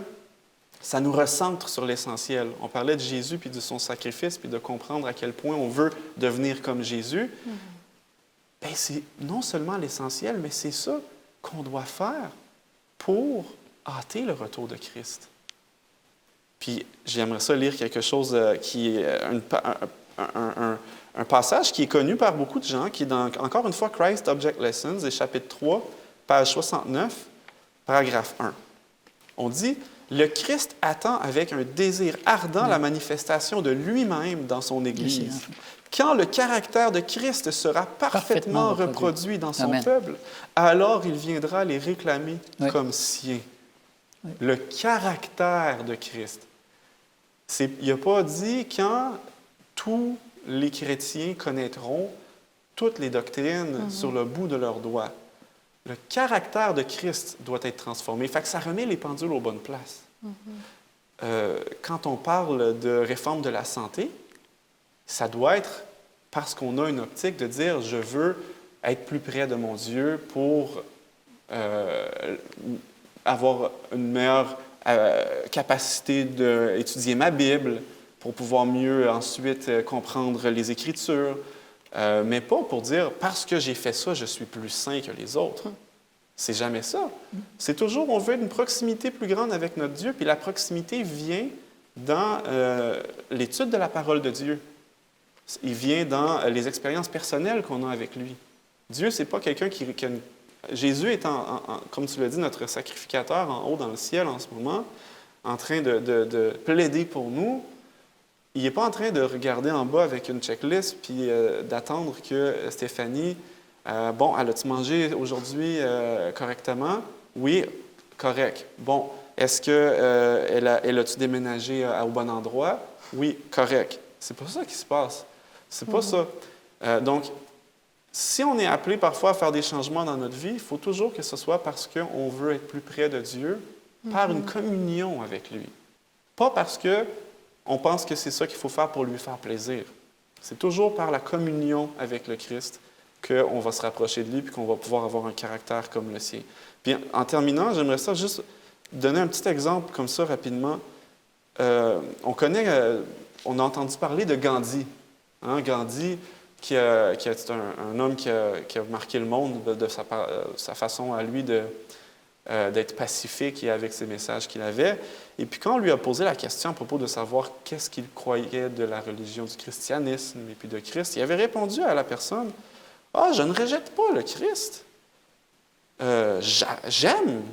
Speaker 2: ça nous recentre sur l'essentiel. On parlait de Jésus, puis de son sacrifice, puis de comprendre à quel point on veut devenir comme Jésus. Bien, c'est non seulement l'essentiel, mais c'est ça qu'on doit faire pour hâter le retour de Christ. Puis j'aimerais ça lire quelque chose qui est un passage qui est connu par beaucoup de gens, qui est dans, encore une fois, Christ Object Lessons, et chapitre 3, page 69, paragraphe 1. On dit « Le Christ attend avec un désir ardent la manifestation de lui-même dans son Église. Quand le caractère de Christ sera parfaitement reproduit dans son peuple, alors il viendra les réclamer comme siens. » Le caractère de Christ. Il n'a pas dit quand tous les chrétiens connaîtront toutes les doctrines sur le bout de leurs doigts. Le caractère de Christ doit être transformé. Fait que ça remet les pendules aux bonnes places. Quand on parle de réforme de la santé, ça doit être parce qu'on a une optique de dire « je veux être plus près de mon Dieu pour avoir une meilleure capacité d'étudier ma Bible, pour pouvoir mieux ensuite comprendre les Écritures, mais pas pour dire « parce que j'ai fait ça, je suis plus saint que les autres ». C'est jamais ça. C'est toujours, on veut une proximité plus grande avec notre Dieu, puis la proximité vient dans l'étude de la parole de Dieu. Il vient dans les expériences personnelles qu'on a avec lui. Dieu, c'est pas quelqu'un qui Jésus est, comme tu l'as dit, notre sacrificateur en haut dans le ciel en ce moment, en train de plaider pour nous. Il n'est pas en train de regarder en bas avec une checklist puis d'attendre que Stéphanie, bon, elle a-tu mangé aujourd'hui correctement? Oui, correct. Bon, est-ce qu'elle a-tu déménagé au bon endroit? Oui, correct. C'est pas ça qui se passe. C'est pas ça. Donc, si on est appelé parfois à faire des changements dans notre vie, il faut toujours que ce soit parce qu'on veut être plus près de Dieu par une communion avec lui. Pas parce qu'on pense que c'est ça qu'il faut faire pour lui faire plaisir. C'est toujours par la communion avec le Christ qu'on va se rapprocher de lui et qu'on va pouvoir avoir un caractère comme le sien. Puis en terminant, j'aimerais ça juste donner un petit exemple comme ça rapidement. On a entendu parler de Gandhi. Hein? Gandhi, qui est un homme qui a marqué le monde de sa façon à lui d'être pacifique et avec ses messages qu'il avait. Et puis quand on lui a posé la question à propos de savoir qu'est-ce qu'il croyait de la religion du christianisme et puis de Christ, il avait répondu à la personne « Ah, je ne rejette pas le Christ. J'aime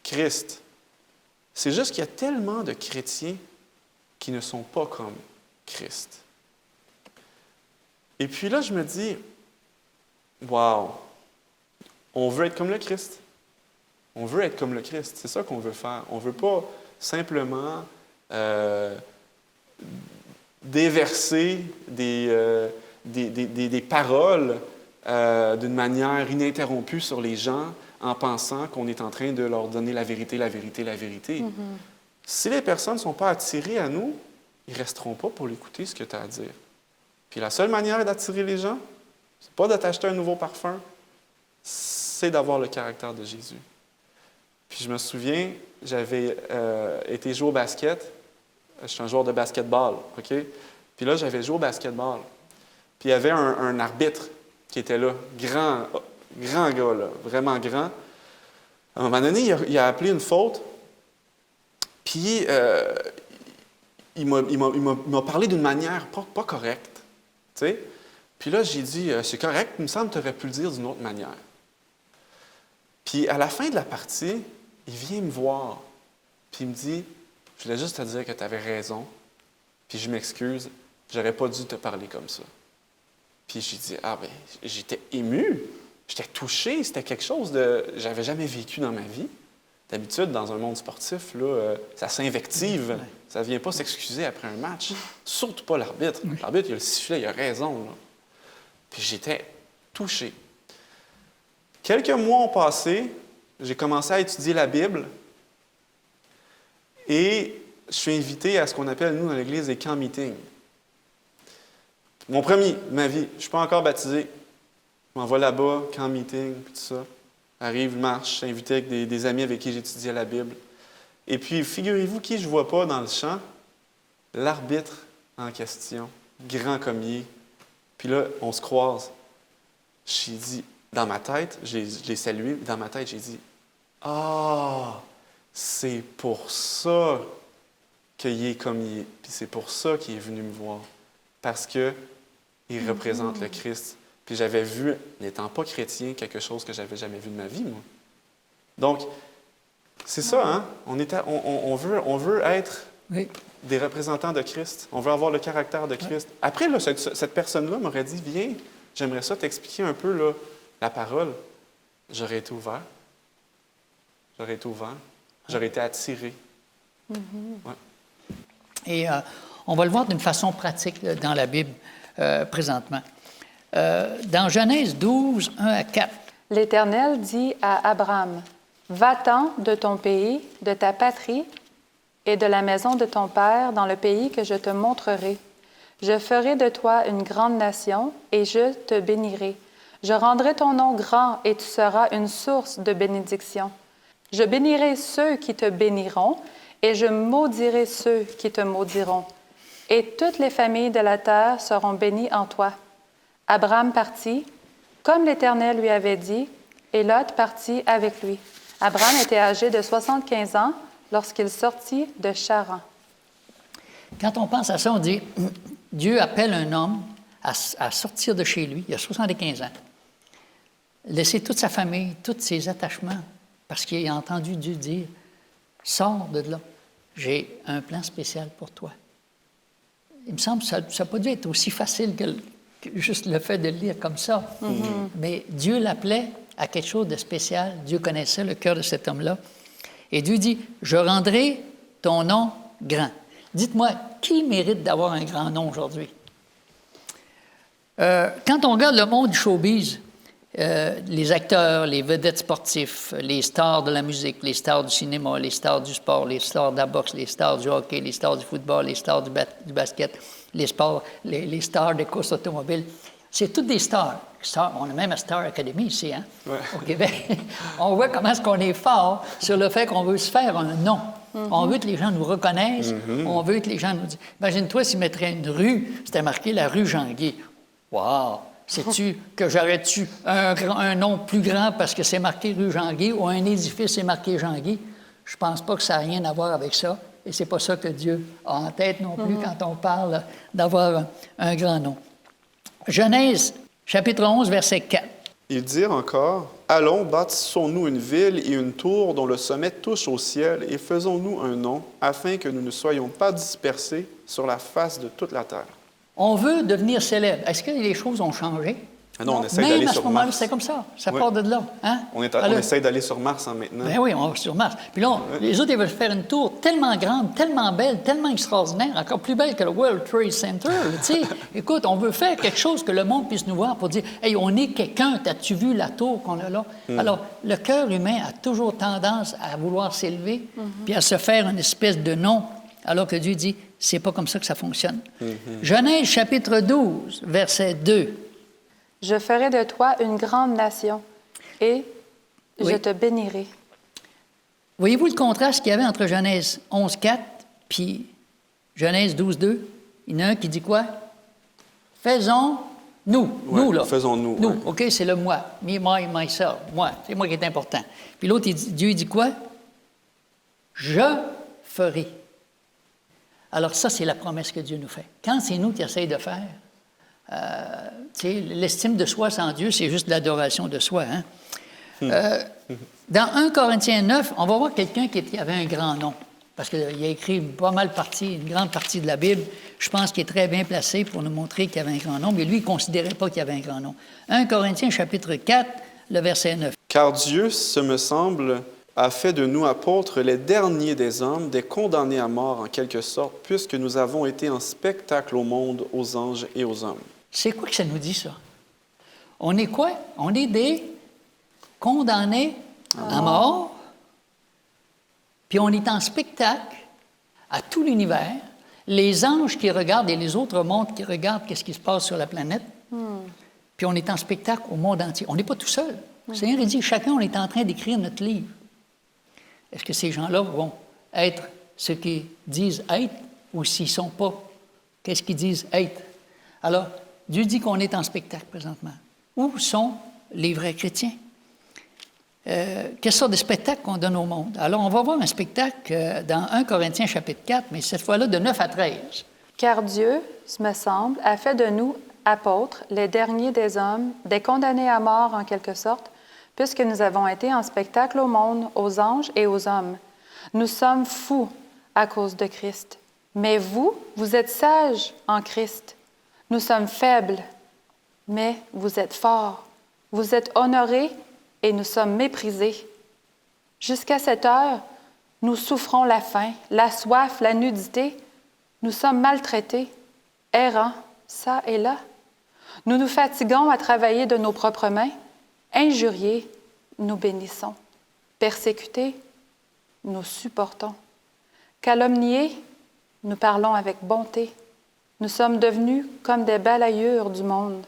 Speaker 2: Christ. C'est juste qu'il y a tellement de chrétiens qui ne sont pas comme Christ. » Et puis là, je me dis, wow, on veut être comme le Christ. On veut être comme le Christ. C'est ça qu'on veut faire. On ne veut pas simplement déverser des paroles d'une manière ininterrompue sur les gens en pensant qu'on est en train de leur donner la vérité, la vérité, la vérité. Si les personnes ne sont pas attirées à nous, ils ne resteront pas pour l'écouter ce que tu as à dire. Puis la seule manière d'attirer les gens, c'est pas de t'acheter un nouveau parfum, c'est d'avoir le caractère de Jésus. Puis je me souviens, j'avais été jouer au basket. Je suis un joueur de basketball, OK? Puis là, j'avais joué au basketball. Puis il y avait un arbitre qui était là, grand gars, là, vraiment grand. À un moment donné, il a appelé une faute, puis il m'a parlé d'une manière pas correcte. T'sais? Puis là, j'ai dit, c'est correct, il me semble que tu aurais pu le dire d'une autre manière. Puis à la fin de la partie, il vient me voir. Puis il me dit, je voulais juste te dire que tu avais raison, puis je m'excuse, j'aurais pas dû te parler comme ça. Puis j'ai dit, j'étais ému, j'étais touché, c'était quelque chose de... J'avais jamais vécu dans ma vie. D'habitude, dans un monde sportif, là, ça s'invective, ça ne vient pas s'excuser après un match, surtout pas l'arbitre. L'arbitre, il a le sifflet, il a raison. Là. Puis j'étais touché. Quelques mois ont passé, j'ai commencé à étudier la Bible et je suis invité à ce qu'on appelle, nous, dans l'Église, des camp meetings. Mon premier de ma vie, je ne suis pas encore baptisé. Je m'en vais là-bas, camp meeting, puis tout ça. Arrive, marche, je suis invité avec des amis avec qui j'étudiais la Bible. Et puis, figurez-vous qui je ne vois pas dans le champ? L'arbitre en question, grand comme il est. Puis là, on se croise. J'ai dit, dans ma tête, je l'ai salué, dans ma tête, j'ai dit, « Ah, c'est pour ça qu'il est comme il est. Puis c'est pour ça qu'il est venu me voir. Parce qu'il représente le Christ. » Puis j'avais vu, n'étant pas chrétien, quelque chose que je n'avais jamais vu de ma vie, moi. Donc, c'est ça, hein? On veut être des représentants de Christ. On veut avoir le caractère de Christ. Après, là, cette personne-là m'aurait dit, viens, j'aimerais ça t'expliquer un peu là, la parole. J'aurais été ouvert. J'aurais été attiré.
Speaker 1: Ouais. Et on va le voir d'une façon pratique là, dans la Bible présentement. Dans Genèse 12, 1 à 4.
Speaker 3: L'Éternel dit à Abraham, « Va-t'en de ton pays, de ta patrie et de la maison de ton père dans le pays que je te montrerai. Je ferai de toi une grande nation et je te bénirai. Je rendrai ton nom grand et tu seras une source de bénédiction. Je bénirai ceux qui te béniront et je maudirai ceux qui te maudiront. Et toutes les familles de la terre seront bénies en toi. » Abraham partit, comme l'Éternel lui avait dit, et Lot partit avec lui. Abraham était âgé de 75 ans lorsqu'il sortit de Charan.
Speaker 1: Quand on pense à ça, on dit, Dieu appelle un homme à sortir de chez lui, il a 75 ans, laisser toute sa famille, tous ses attachements, parce qu'il a entendu Dieu dire, « Sors de là, j'ai un plan spécial pour toi. » Il me semble que ça n'a pas dû être aussi facile que juste le fait de le lire comme ça. Mais Dieu l'appelait à quelque chose de spécial. Dieu connaissait le cœur de cet homme-là. Et Dieu dit, « Je rendrai ton nom grand. » Dites-moi, qui mérite d'avoir un grand nom aujourd'hui? Quand on regarde le monde du showbiz, les acteurs, les vedettes sportifs, les stars de la musique, les stars du cinéma, les stars du sport, les stars de la boxe, les stars du hockey, les stars du football, les stars du basket, les stars des courses automobiles, c'est toutes des stars. On a même un Star Academy ici, hein, au Québec. On voit comment est-ce qu'on est fort sur le fait qu'on veut se faire un nom. On veut que les gens nous reconnaissent. On veut que les gens nous disent... Imagine-toi s'ils mettraient une rue, c'était marqué la rue Jean-Guy. Wow! Sais-tu que j'aurais-tu un nom plus grand parce que c'est marqué rue Jean-Guy ou un édifice est marqué Jean-Guy? Je ne pense pas que ça n'a rien à voir avec ça. Et ce n'est pas ça que Dieu a en tête non plus quand on parle d'avoir un grand nom. Genèse, chapitre 11, verset 4.
Speaker 2: Ils dirent encore, « Allons, bâtissons-nous une ville et une tour dont le sommet touche au ciel, et faisons-nous un nom, afin que nous ne soyons pas dispersés sur la face de toute la terre. »
Speaker 1: On veut devenir célèbre. Est-ce que les choses ont changé?
Speaker 2: Ah non, on essaie d'aller sur Mars.
Speaker 1: Même à ce moment-là, c'est comme ça. Ça part de là. Hein?
Speaker 2: On essaie d'aller sur Mars maintenant.
Speaker 1: Ben oui, on va sur Mars. Puis là, les autres, ils veulent faire une tour tellement grande, tellement belle, tellement extraordinaire, encore plus belle que le World Trade Center. Écoute, on veut faire quelque chose que le monde puisse nous voir pour dire, « Hey, on est quelqu'un, t'as-tu vu la tour qu'on a là? Alors, le cœur humain a toujours tendance à vouloir s'élever puis à se faire une espèce de nom, alors que Dieu dit, c'est pas comme ça que ça fonctionne. Genèse, chapitre 12, verset 2.
Speaker 3: Je ferai de toi une grande nation et je te bénirai.
Speaker 1: Voyez-vous le contraste qu'il y avait entre Genèse 11, 4 puis Genèse 12, 2? Il y en a un qui dit quoi? Faisons-nous. Nous, là.
Speaker 2: Faisons-nous.
Speaker 1: Nous, OK, c'est le moi. Me, my, myself. Moi. C'est moi qui est important. Puis l'autre, Dieu, il dit quoi? Je ferai. Alors ça, c'est la promesse que Dieu nous fait. Quand c'est nous qui essayons de faire, l'estime de soi sans Dieu, c'est juste l'adoration de soi. Hein? Dans 1 Corinthiens 9, on va voir quelqu'un qui avait un grand nom. parce qu'il a écrit une grande partie de la Bible, je pense qu'il est très bien placé pour nous montrer qu'il y avait un grand nombre, et lui, il ne considérait pas qu'il y avait un grand nombre. 1 Corinthiens, chapitre 4, le verset 9.
Speaker 2: « Car Dieu, ce me semble, a fait de nous apôtres les derniers des hommes, des condamnés à mort en quelque sorte, puisque nous avons été en spectacle au monde, aux anges et aux hommes. »
Speaker 1: C'est quoi que ça nous dit, ça? On est quoi? On est des condamnés à mort, puis on est en spectacle à tout l'univers. Les anges qui regardent et les autres mondes qui regardent qu'est-ce qui se passe sur la planète, puis on est en spectacle au monde entier. On n'est pas tout seul. Le Seigneur il dit, chacun, on est en train d'écrire notre livre. Est-ce que ces gens-là vont être ce qu'ils disent être ou s'ils ne sont pas, qu'est-ce qu'ils disent être? Alors, Dieu dit qu'on est en spectacle présentement. Où sont les vrais chrétiens? Quelle sorte de spectacle qu'on donne au monde? Alors, on va voir un spectacle dans 1 Corinthiens chapitre 4, mais cette fois-là de 9 à 13.
Speaker 3: « Car Dieu, ce me semble, a fait de nous apôtres, les derniers des hommes, des condamnés à mort en quelque sorte, puisque nous avons été en spectacle au monde, aux anges et aux hommes. Nous sommes fous à cause de Christ. Mais vous, vous êtes sages en Christ. Nous sommes faibles, mais vous êtes forts. Vous êtes honorés et nous sommes méprisés. Jusqu'à cette heure, nous souffrons la faim, la soif, la nudité. Nous sommes maltraités, errants, ça et là. Nous nous fatiguons à travailler de nos propres mains. Injuriés, nous bénissons. Persécutés, nous supportons. Calomniés, nous parlons avec bonté. Nous sommes devenus comme des balayures du monde,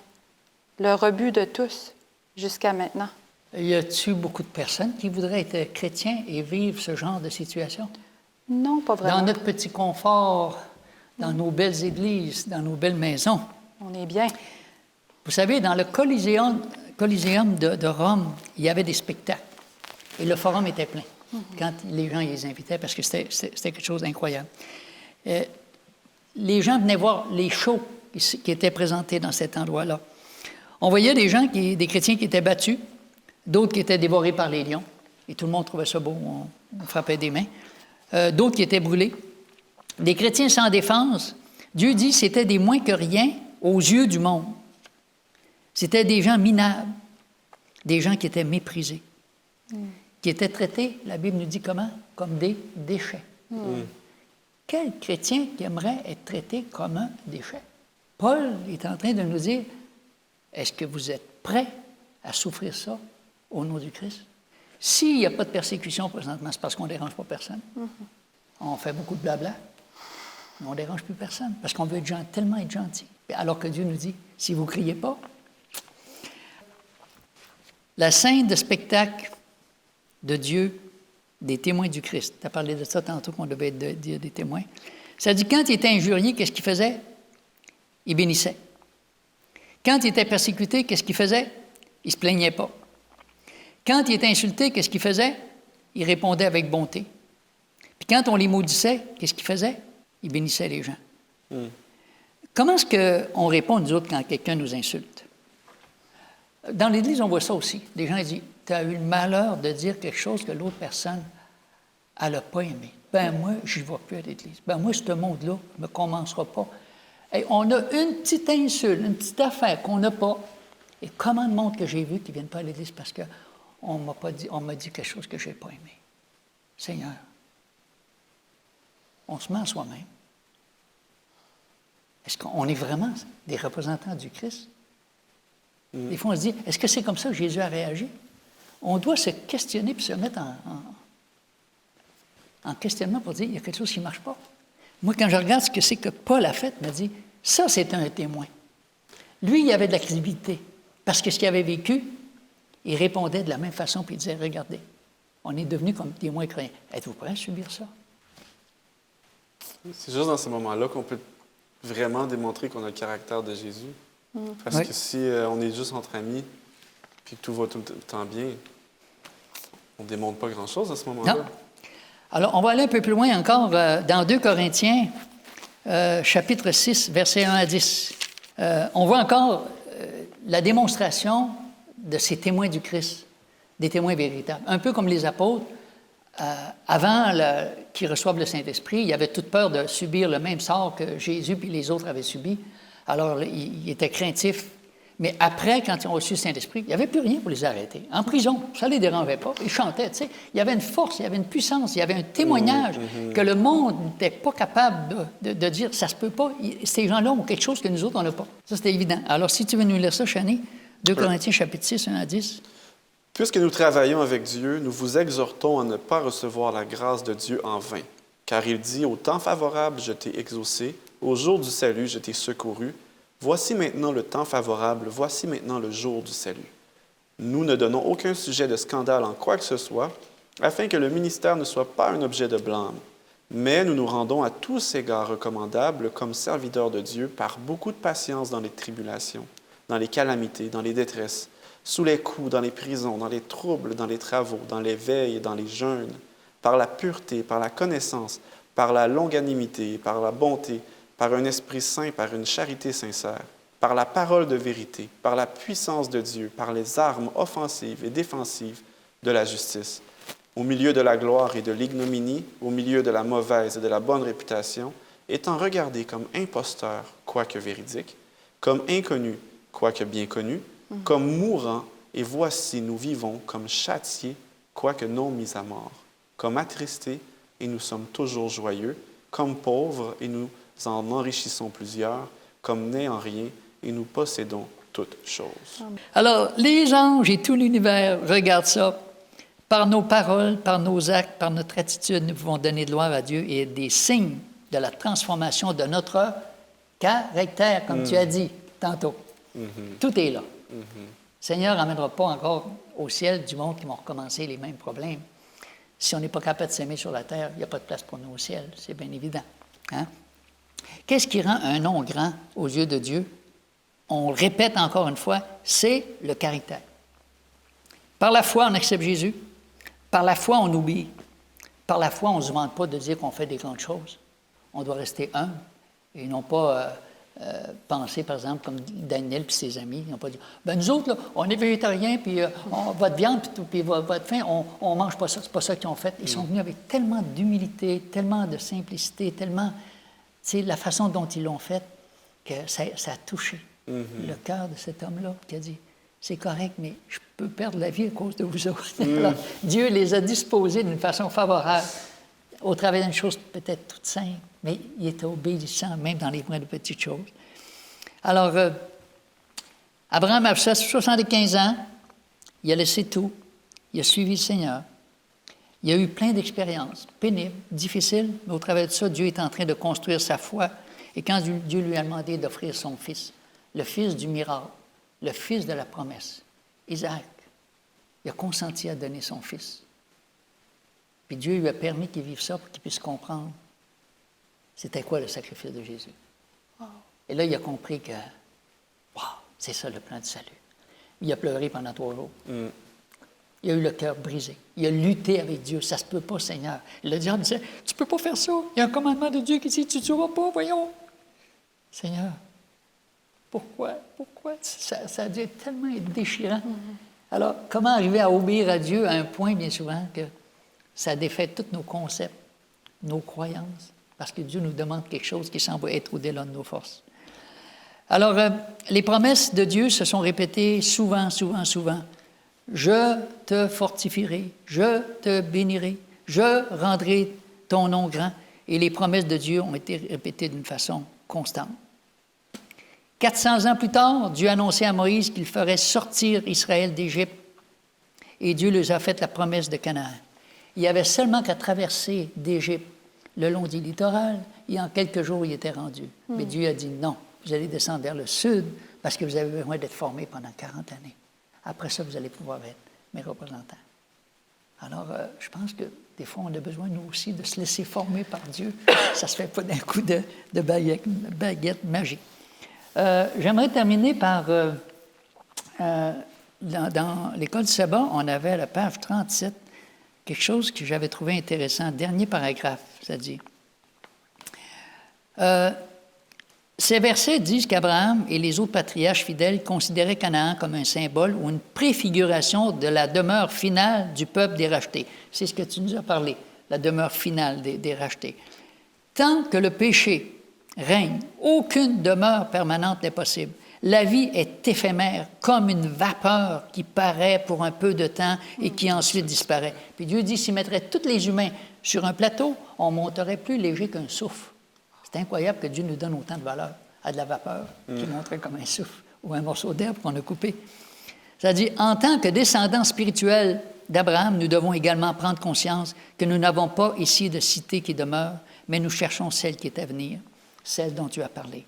Speaker 3: le rebut de tous jusqu'à maintenant.
Speaker 1: Y a-t-il beaucoup de personnes qui voudraient être chrétiens et vivre ce genre de situation?
Speaker 3: Non, pas vraiment.
Speaker 1: Dans notre petit confort, dans nos belles églises, dans nos belles maisons.
Speaker 3: On est bien.
Speaker 1: Vous savez, dans le Coliséum de Rome, il y avait des spectacles. Et le forum était plein quand les gens les invitaient, parce que c'était quelque chose d'incroyable. Les gens venaient voir les shows qui étaient présentés dans cet endroit-là. On voyait des chrétiens qui étaient battus, d'autres qui étaient dévorés par les lions, et tout le monde trouvait ça beau, on frappait des mains. D'autres qui étaient brûlés. Des chrétiens sans défense, Dieu dit que c'était des moins que rien aux yeux du monde. C'était des gens minables, des gens qui étaient méprisés, qui étaient traités, la Bible nous dit comment? Comme des déchets. Quel chrétien qui aimerait être traité comme un déchet? Paul est en train de nous dire, est-ce que vous êtes prêts à souffrir ça au nom du Christ? S'il n'y a pas de persécution présentement, c'est parce qu'on ne dérange pas personne. On fait beaucoup de blabla, mais on ne dérange plus personne, parce qu'on veut tellement être gentil. Alors que Dieu nous dit, si vous ne criez pas, la scène de spectacle de Dieu, des témoins du Christ. Tu as parlé de ça tantôt, qu'on devait être des témoins. Ça dit, quand il était injurié, qu'est-ce qu'il faisait? Il bénissait. Quand il était persécuté, qu'est-ce qu'il faisait? Il ne se plaignait pas. Quand il était insulté, qu'est-ce qu'il faisait? Il répondait avec bonté. Puis quand on les maudissait, qu'est-ce qu'il faisait? Il bénissait les gens. Comment est-ce qu'on répond, nous autres, quand quelqu'un nous insulte? Dans l'Église, on voit ça aussi. Des gens disent, tu as eu le malheur de dire quelque chose que l'autre personne, elle n'a pas aimé. Ben moi, je n'y vais plus à l'Église. Ben moi, ce monde-là ne commencera pas. Et on a une petite insulte, une petite affaire qu'on n'a pas. Et comment de monde que j'ai vu qui ne viennent pas à l'Église parce qu'on m'a dit quelque chose que je n'ai pas aimé. Seigneur, on se ment à soi-même. Est-ce qu'on est vraiment des représentants du Christ? Des fois, on se dit, est-ce que c'est comme ça que Jésus a réagi? On doit se questionner puis se mettre en questionnement pour dire, il y a quelque chose qui ne marche pas. Moi, quand je regarde ce que c'est que Paul a fait, il me dit, ça, c'est un témoin. Lui, il avait de la crédibilité, parce que ce qu'il avait vécu, il répondait de la même façon, puis il disait, regardez, on est devenus comme témoins croyants. Êtes-vous prêts à subir ça?
Speaker 2: C'est juste dans ces moments-là qu'on peut vraiment démontrer qu'on a le caractère de Jésus. Parce que si on est juste entre amis, puis que tout va tout le temps bien, on ne démontre pas grand-chose à ce moment-là.
Speaker 1: Non. Alors, on va aller un peu plus loin encore dans 2 Corinthiens, chapitre 6, versets 1 à 10. On voit encore la démonstration de ces témoins du Christ, des témoins véritables. Un peu comme les apôtres, avant qu'ils reçoivent le Saint-Esprit, ils avaient toute peur de subir le même sort que Jésus et les autres avaient subi. Alors, ils étaient craintifs. Mais après, quand ils ont reçu le Saint-Esprit, il n'y avait plus rien pour les arrêter. En prison, ça ne les dérangeait pas. Ils chantaient, tu sais. Il y avait une force, il y avait une puissance, il y avait un témoignage que le monde n'était pas capable de dire « ça se peut pas ». Ces gens-là ont quelque chose que nous autres, on n'a pas. Ça, c'était évident. Alors, si tu veux nous lire ça, Chani, 2 Corinthiens, chapitre 6, 1 à 10.
Speaker 2: « Puisque nous travaillons avec Dieu, nous vous exhortons à ne pas recevoir la grâce de Dieu en vain. Car il dit, au temps favorable, je t'ai exaucé, au jour du salut, je t'ai secouru. Voici maintenant le temps favorable, voici maintenant le jour du salut. Nous ne donnons aucun sujet de scandale en quoi que ce soit, afin que le ministère ne soit pas un objet de blâme. Mais nous nous rendons à tous égards recommandables comme serviteurs de Dieu par beaucoup de patience dans les tribulations, dans les calamités, dans les détresses, sous les coups, dans les prisons, dans les troubles, dans les travaux, dans les veilles, dans les jeûnes, par la pureté, par la connaissance, par la longanimité, par la bonté, par un esprit saint, par une charité sincère, par la parole de vérité, par la puissance de Dieu, par les armes offensives et défensives de la justice, au milieu de la gloire et de l'ignominie, au milieu de la mauvaise et de la bonne réputation, étant regardés comme imposteurs, quoique véridiques, comme inconnus, quoique bien connus, comme mourants, et voici, nous vivons comme châtiés, quoique non mis à mort, comme attristés, et nous sommes toujours joyeux, comme pauvres, et nous en enrichissons plusieurs, comme n'ayant rien, et nous possédons toutes choses. »
Speaker 1: Alors, les anges et tout l'univers regardent ça. Par nos paroles, par nos actes, par notre attitude, nous pouvons donner gloire à Dieu et des signes de la transformation de notre caractère, comme tu as dit tantôt. Tout est là. Le Seigneur n'amènera pas encore au ciel du monde qui vont recommencer les mêmes problèmes. Si on n'est pas capable de s'aimer sur la terre, il n'y a pas de place pour nous au ciel, c'est bien évident. Hein? Qu'est-ce qui rend un nom grand aux yeux de Dieu? On le répète encore une fois, c'est le caractère. Par la foi, on accepte Jésus. Par la foi, on oublie. Par la foi, on ne se vante pas de dire qu'on fait des grandes choses. On doit rester humble et non pas penser, par exemple, comme Daniel et ses amis. Ils n'ont pas dit « Nous autres, là, on est végétariens, puis votre viande, puis votre faim, on ne mange pas ça. » C'est pas ça qu'ils ont fait. Ils sont venus avec tellement d'humilité, tellement de simplicité, tellement... C'est la façon dont ils l'ont fait que ça a touché le cœur de cet homme-là qui a dit « C'est correct, mais je peux perdre la vie à cause de vous autres. » Alors, Dieu les a disposés d'une façon favorable au travers d'une chose peut-être toute simple, mais il était obéissant même dans les moins de petites choses. Alors, Abraham a 75 ans, il a laissé tout, il a suivi le Seigneur. Il a eu plein d'expériences, pénibles, difficiles, mais au travers de ça, Dieu est en train de construire sa foi. Et quand Dieu lui a demandé d'offrir son fils, le fils du miracle, le fils de la promesse, Isaac, il a consenti à donner son fils. Puis Dieu lui a permis qu'il vive ça pour qu'il puisse comprendre c'était quoi le sacrifice de Jésus. Wow. Et là, il a compris que, wow, c'est ça le plan du salut. Il a pleuré pendant 3 jours. Il a eu le cœur brisé. Il a lutté avec Dieu. Ça ne se peut pas, Seigneur. Le diable disait, tu ne peux pas faire ça. Il y a un commandement de Dieu qui dit, tu ne tueras pas, voyons. Seigneur, pourquoi? Ça a dû être tellement déchirant. Alors, comment arriver à obéir à Dieu à un point, bien souvent, que ça défait tous nos concepts, nos croyances, parce que Dieu nous demande quelque chose qui semble être au-delà de nos forces. Alors, les promesses de Dieu se sont répétées souvent. Je te fortifierai, je te bénirai, je rendrai ton nom grand. Et les promesses de Dieu ont été répétées d'une façon constante. 400 ans plus tard, Dieu annonçait à Moïse qu'il ferait sortir Israël d'Égypte. Et Dieu leur a fait la promesse de Canaan. Il y avait seulement qu'à traverser d'Égypte le long du littoral, et en quelques jours, il était rendu. Mais Dieu a dit non, vous allez descendre vers le sud parce que vous avez besoin d'être formés pendant 40 années. Après ça, vous allez pouvoir être mes représentants. Alors, je pense que des fois, on a besoin, nous aussi, de se laisser former par Dieu. Ça ne se fait pas d'un coup de baguette magique. J'aimerais terminer par... dans l'école du sabbat, on avait à la page 37 quelque chose que j'avais trouvé intéressant. Dernier paragraphe, ça dit... Ces versets disent qu'Abraham et les autres patriarches fidèles considéraient Canaan comme un symbole ou une préfiguration de la demeure finale du peuple des rachetés. C'est ce que tu nous as parlé, la demeure finale des rachetés. Tant que le péché règne, aucune demeure permanente n'est possible. La vie est éphémère, comme une vapeur qui paraît pour un peu de temps et qui ensuite disparaît. Puis Dieu dit, s'il mettrait tous les humains sur un plateau, on monterait plus léger qu'un souffle. C'est incroyable que Dieu nous donne autant de valeur à de la vapeur qui monterait comme un souffle ou un morceau d'herbe qu'on a coupé. Ça dit, en tant que descendants spirituels d'Abraham, nous devons également prendre conscience que nous n'avons pas ici de cité qui demeure, mais nous cherchons celle qui est à venir, celle dont tu as parlé.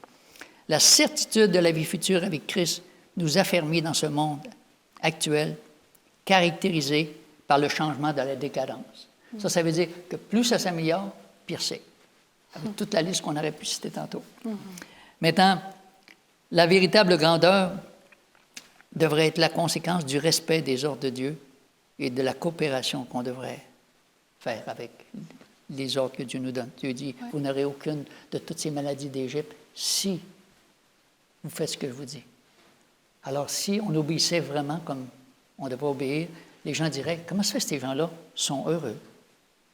Speaker 1: La certitude de la vie future avec Christ nous affermit dans ce monde actuel, caractérisé par le changement de la décadence. Ça veut dire que plus ça s'améliore, pire c'est. Avec toute la liste qu'on aurait pu citer tantôt. Maintenant, la véritable grandeur devrait être la conséquence du respect des ordres de Dieu et de la coopération qu'on devrait faire avec les ordres que Dieu nous donne. Dieu dit, vous n'aurez aucune de toutes ces maladies d'Égypte si vous faites ce que je vous dis. Alors, si on obéissait vraiment comme on devrait obéir, les gens diraient, comment ça fait que ces gens-là sont heureux,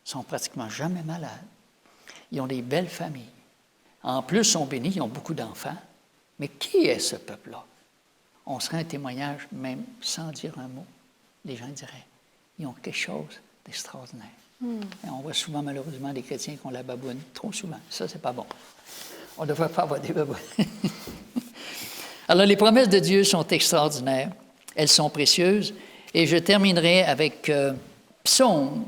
Speaker 1: sont pratiquement jamais malades, ils ont des belles familles. En plus, ils sont bénis, ils ont beaucoup d'enfants. Mais qui est ce peuple-là? On serait un témoignage, même sans dire un mot. Les gens diraient, ils ont quelque chose d'extraordinaire. Et on voit souvent, malheureusement, des chrétiens qui ont la baboune, trop souvent. Ça, c'est pas bon. On ne devrait pas avoir des babounes. Alors, les promesses de Dieu sont extraordinaires. Elles sont précieuses. Et je terminerai avec Psaume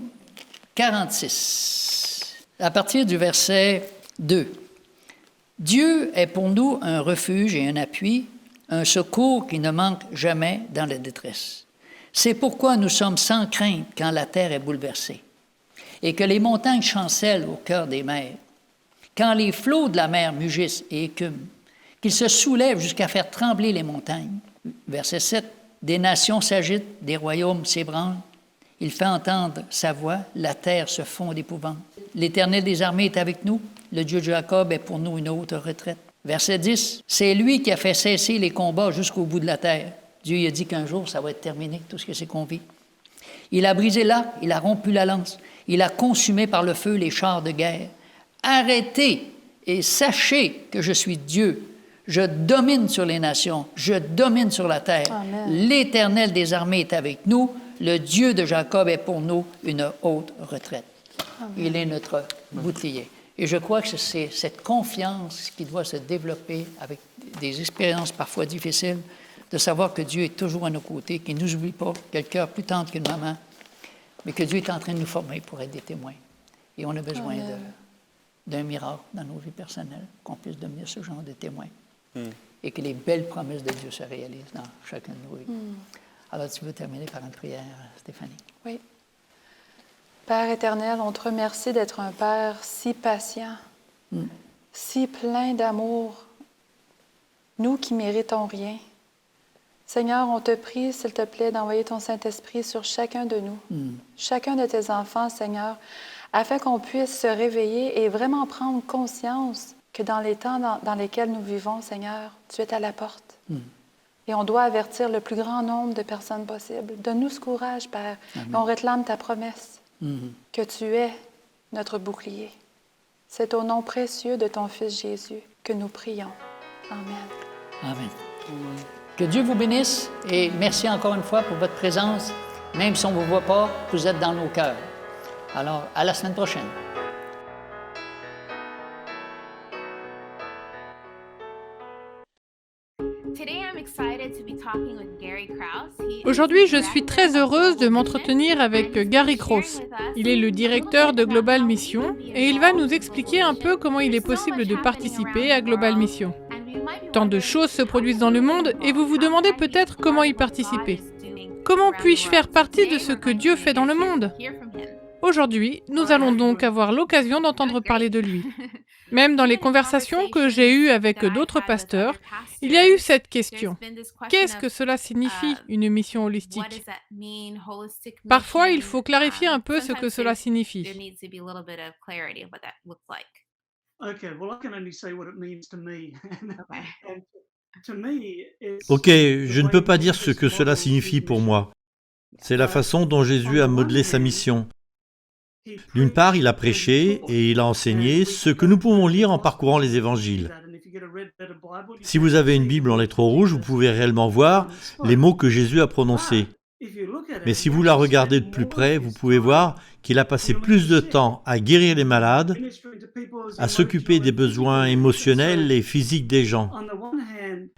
Speaker 1: 46. À partir du verset 2. Dieu est pour nous un refuge et un appui, un secours qui ne manque jamais dans la détresse. C'est pourquoi nous sommes sans crainte quand la terre est bouleversée et que les montagnes chancellent au cœur des mers, quand les flots de la mer mugissent et écument, qu'ils se soulèvent jusqu'à faire trembler les montagnes. Verset 7. Des nations s'agitent, des royaumes s'ébranlent. Il fait entendre sa voix, la terre se fond d'épouvante. L'Éternel des armées est avec nous, le Dieu de Jacob est pour nous une haute retraite. Verset 10, c'est lui qui a fait cesser les combats jusqu'au bout de la terre. Dieu il a dit qu'un jour, ça va être terminé, tout ce que c'est qu'on vit. Il a brisé l'arc, il a rompu la lance, il a consumé par le feu les chars de guerre. Arrêtez et sachez que je suis Dieu. Je domine sur les nations, je domine sur la terre.
Speaker 3: Amen.
Speaker 1: L'Éternel des armées est avec nous, le Dieu de Jacob est pour nous une haute retraite. Amen. Il est notre bouclier. Et je crois que c'est cette confiance qui doit se développer avec des expériences parfois difficiles, de savoir que Dieu est toujours à nos côtés, qu'il ne nous oublie pas, qu'il a le cœur plus tendre qu'une maman, mais que Dieu est en train de nous former pour être des témoins. Et on a besoin d'un miracle dans nos vies personnelles, qu'on puisse devenir ce genre de témoins. Et que les belles promesses de Dieu se réalisent dans chacun de nos vies. Alors, tu veux terminer par une prière, Stéphanie?
Speaker 3: Oui. Père éternel, on te remercie d'être un Père si patient, si plein d'amour, nous qui méritons rien. Seigneur, on te prie, s'il te plaît, d'envoyer ton Saint-Esprit sur chacun de nous, chacun de tes enfants, Seigneur, afin qu'on puisse se réveiller et vraiment prendre conscience que dans les temps dans lesquels nous vivons, Seigneur, tu es à la porte. Et on doit avertir le plus grand nombre de personnes possible. Donne-nous ce courage, Père. Amen. Et on réclame ta promesse, que tu es notre bouclier. C'est au nom précieux de ton Fils Jésus que nous prions. Amen.
Speaker 1: Amen. Que Dieu vous bénisse et merci encore une fois pour votre présence. Même si on ne vous voit pas, vous êtes dans nos cœurs. Alors, à la semaine prochaine.
Speaker 4: Aujourd'hui, je suis très heureuse de m'entretenir avec Gary Cross. Il est le directeur de Global Mission et il va nous expliquer un peu comment il est possible de participer à Global Mission. Tant de choses se produisent dans le monde et vous vous demandez peut-être comment y participer. Comment puis-je faire partie de ce que Dieu fait dans le monde ? Aujourd'hui, nous allons donc avoir l'occasion d'entendre parler de lui. Même dans les conversations que j'ai eues avec d'autres pasteurs, il y a eu cette question. Qu'est-ce que cela signifie, une mission holistique ? Parfois, il faut clarifier un peu ce que cela signifie.
Speaker 5: Ok, je ne peux pas dire ce que cela signifie pour moi. C'est la façon dont Jésus a modelé sa mission. D'une part, il a prêché et il a enseigné ce que nous pouvons lire en parcourant les évangiles. Si vous avez une Bible en lettres rouges, vous pouvez réellement voir les mots que Jésus a prononcés. Mais si vous la regardez de plus près, vous pouvez voir qu'il a passé plus de temps à guérir les malades, à s'occuper des besoins émotionnels et physiques des gens.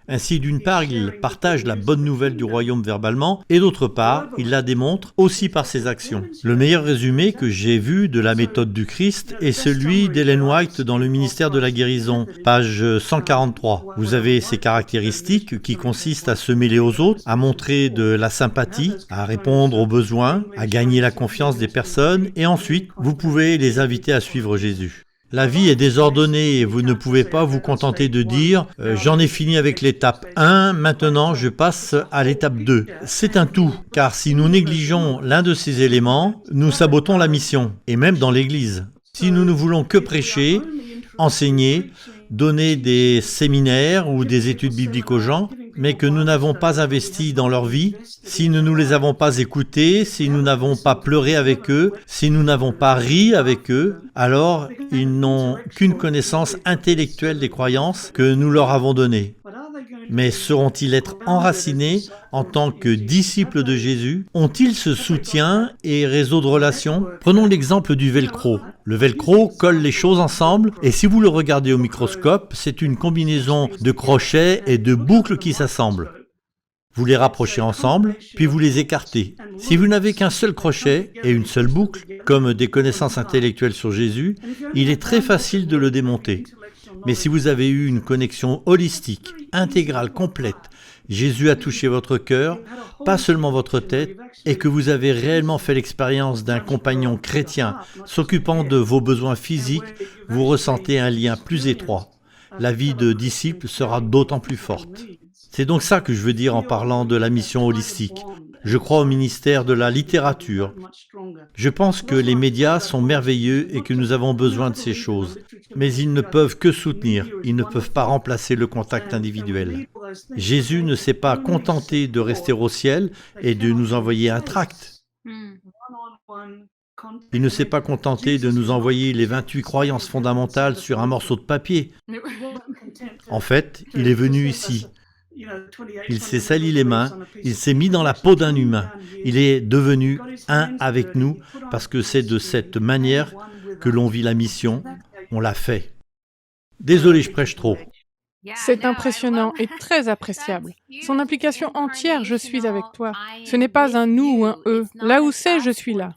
Speaker 5: Ainsi, d'une part, il partage la bonne nouvelle du royaume verbalement, et d'autre part, il la démontre aussi par ses actions. Le meilleur résumé que j'ai vu de la méthode du Christ est celui d'Ellen White dans le ministère de la guérison, page 143. Vous avez ces caractéristiques qui consistent à se mêler aux autres, à montrer de la sympathie, à répondre aux besoins, à gagner la confiance des personnes, et ensuite, vous pouvez les inviter à suivre Jésus. La vie est désordonnée et vous ne pouvez pas vous contenter de dire « j'en ai fini avec l'étape 1, maintenant je passe à l'étape 2 ». C'est un tout, car si nous négligeons l'un de ces éléments, nous sabotons la mission, et même dans l'Église. Si nous ne voulons que prêcher, enseigner, donner des séminaires ou des études bibliques aux gens, mais que nous n'avons pas investi dans leur vie, si nous ne les avons pas écoutés, si nous n'avons pas pleuré avec eux, si nous n'avons pas ri avec eux, alors ils n'ont qu'une connaissance intellectuelle des croyances que nous leur avons données. Mais sauront-ils être enracinés en tant que disciples de Jésus? Ont-ils ce soutien et réseau de relations? Prenons l'exemple du velcro. Le velcro colle les choses ensemble et si vous le regardez au microscope, c'est une combinaison de crochets et de boucles qui s'assemblent. Vous les rapprochez ensemble, puis vous les écartez. Si vous n'avez qu'un seul crochet et une seule boucle, comme des connaissances intellectuelles sur Jésus, il est très facile de le démonter. Mais si vous avez eu une connexion holistique, intégrale, complète, Jésus a touché votre cœur, pas seulement votre tête, et que vous avez réellement fait l'expérience d'un compagnon chrétien s'occupant de vos besoins physiques, vous ressentez un lien plus étroit. La vie de disciple sera d'autant plus forte. C'est donc ça que je veux dire en parlant de la mission holistique. Je crois au ministère de la littérature. Je pense que les médias sont merveilleux et que nous avons besoin de ces choses. Mais ils ne peuvent que soutenir, ils ne peuvent pas remplacer le contact individuel. Jésus ne s'est pas contenté de rester au ciel et de nous envoyer un tract. Il ne s'est pas contenté de nous envoyer les 28 croyances fondamentales sur un morceau de papier. En fait, il est venu ici. Il s'est sali les mains, il s'est mis dans la peau d'un humain. Il est devenu un avec nous parce que c'est de cette manière que l'on vit la mission, on l'a fait. Désolé, je prêche trop.
Speaker 4: C'est impressionnant et très appréciable. Son implication entière, je suis avec toi. Ce n'est pas un nous ou un eux. Là où c'est, je suis là.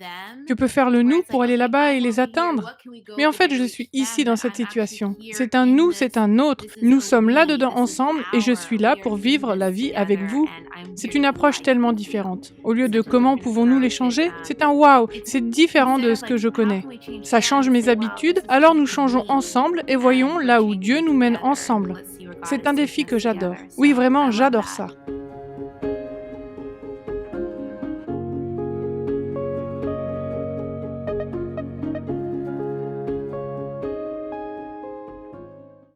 Speaker 4: Que peut faire le nous pour aller là-bas et les atteindre? Mais en fait, je suis ici dans cette situation. C'est un nous, c'est un autre. Nous sommes là-dedans ensemble et je suis là pour vivre la vie avec vous. C'est une approche tellement différente. Au lieu de comment pouvons-nous les changer, c'est un wow, c'est différent de ce que je connais. Ça change mes habitudes, alors nous changeons ensemble et voyons là où Dieu nous mène ensemble. C'est un défi que j'adore. Oui, vraiment, j'adore ça.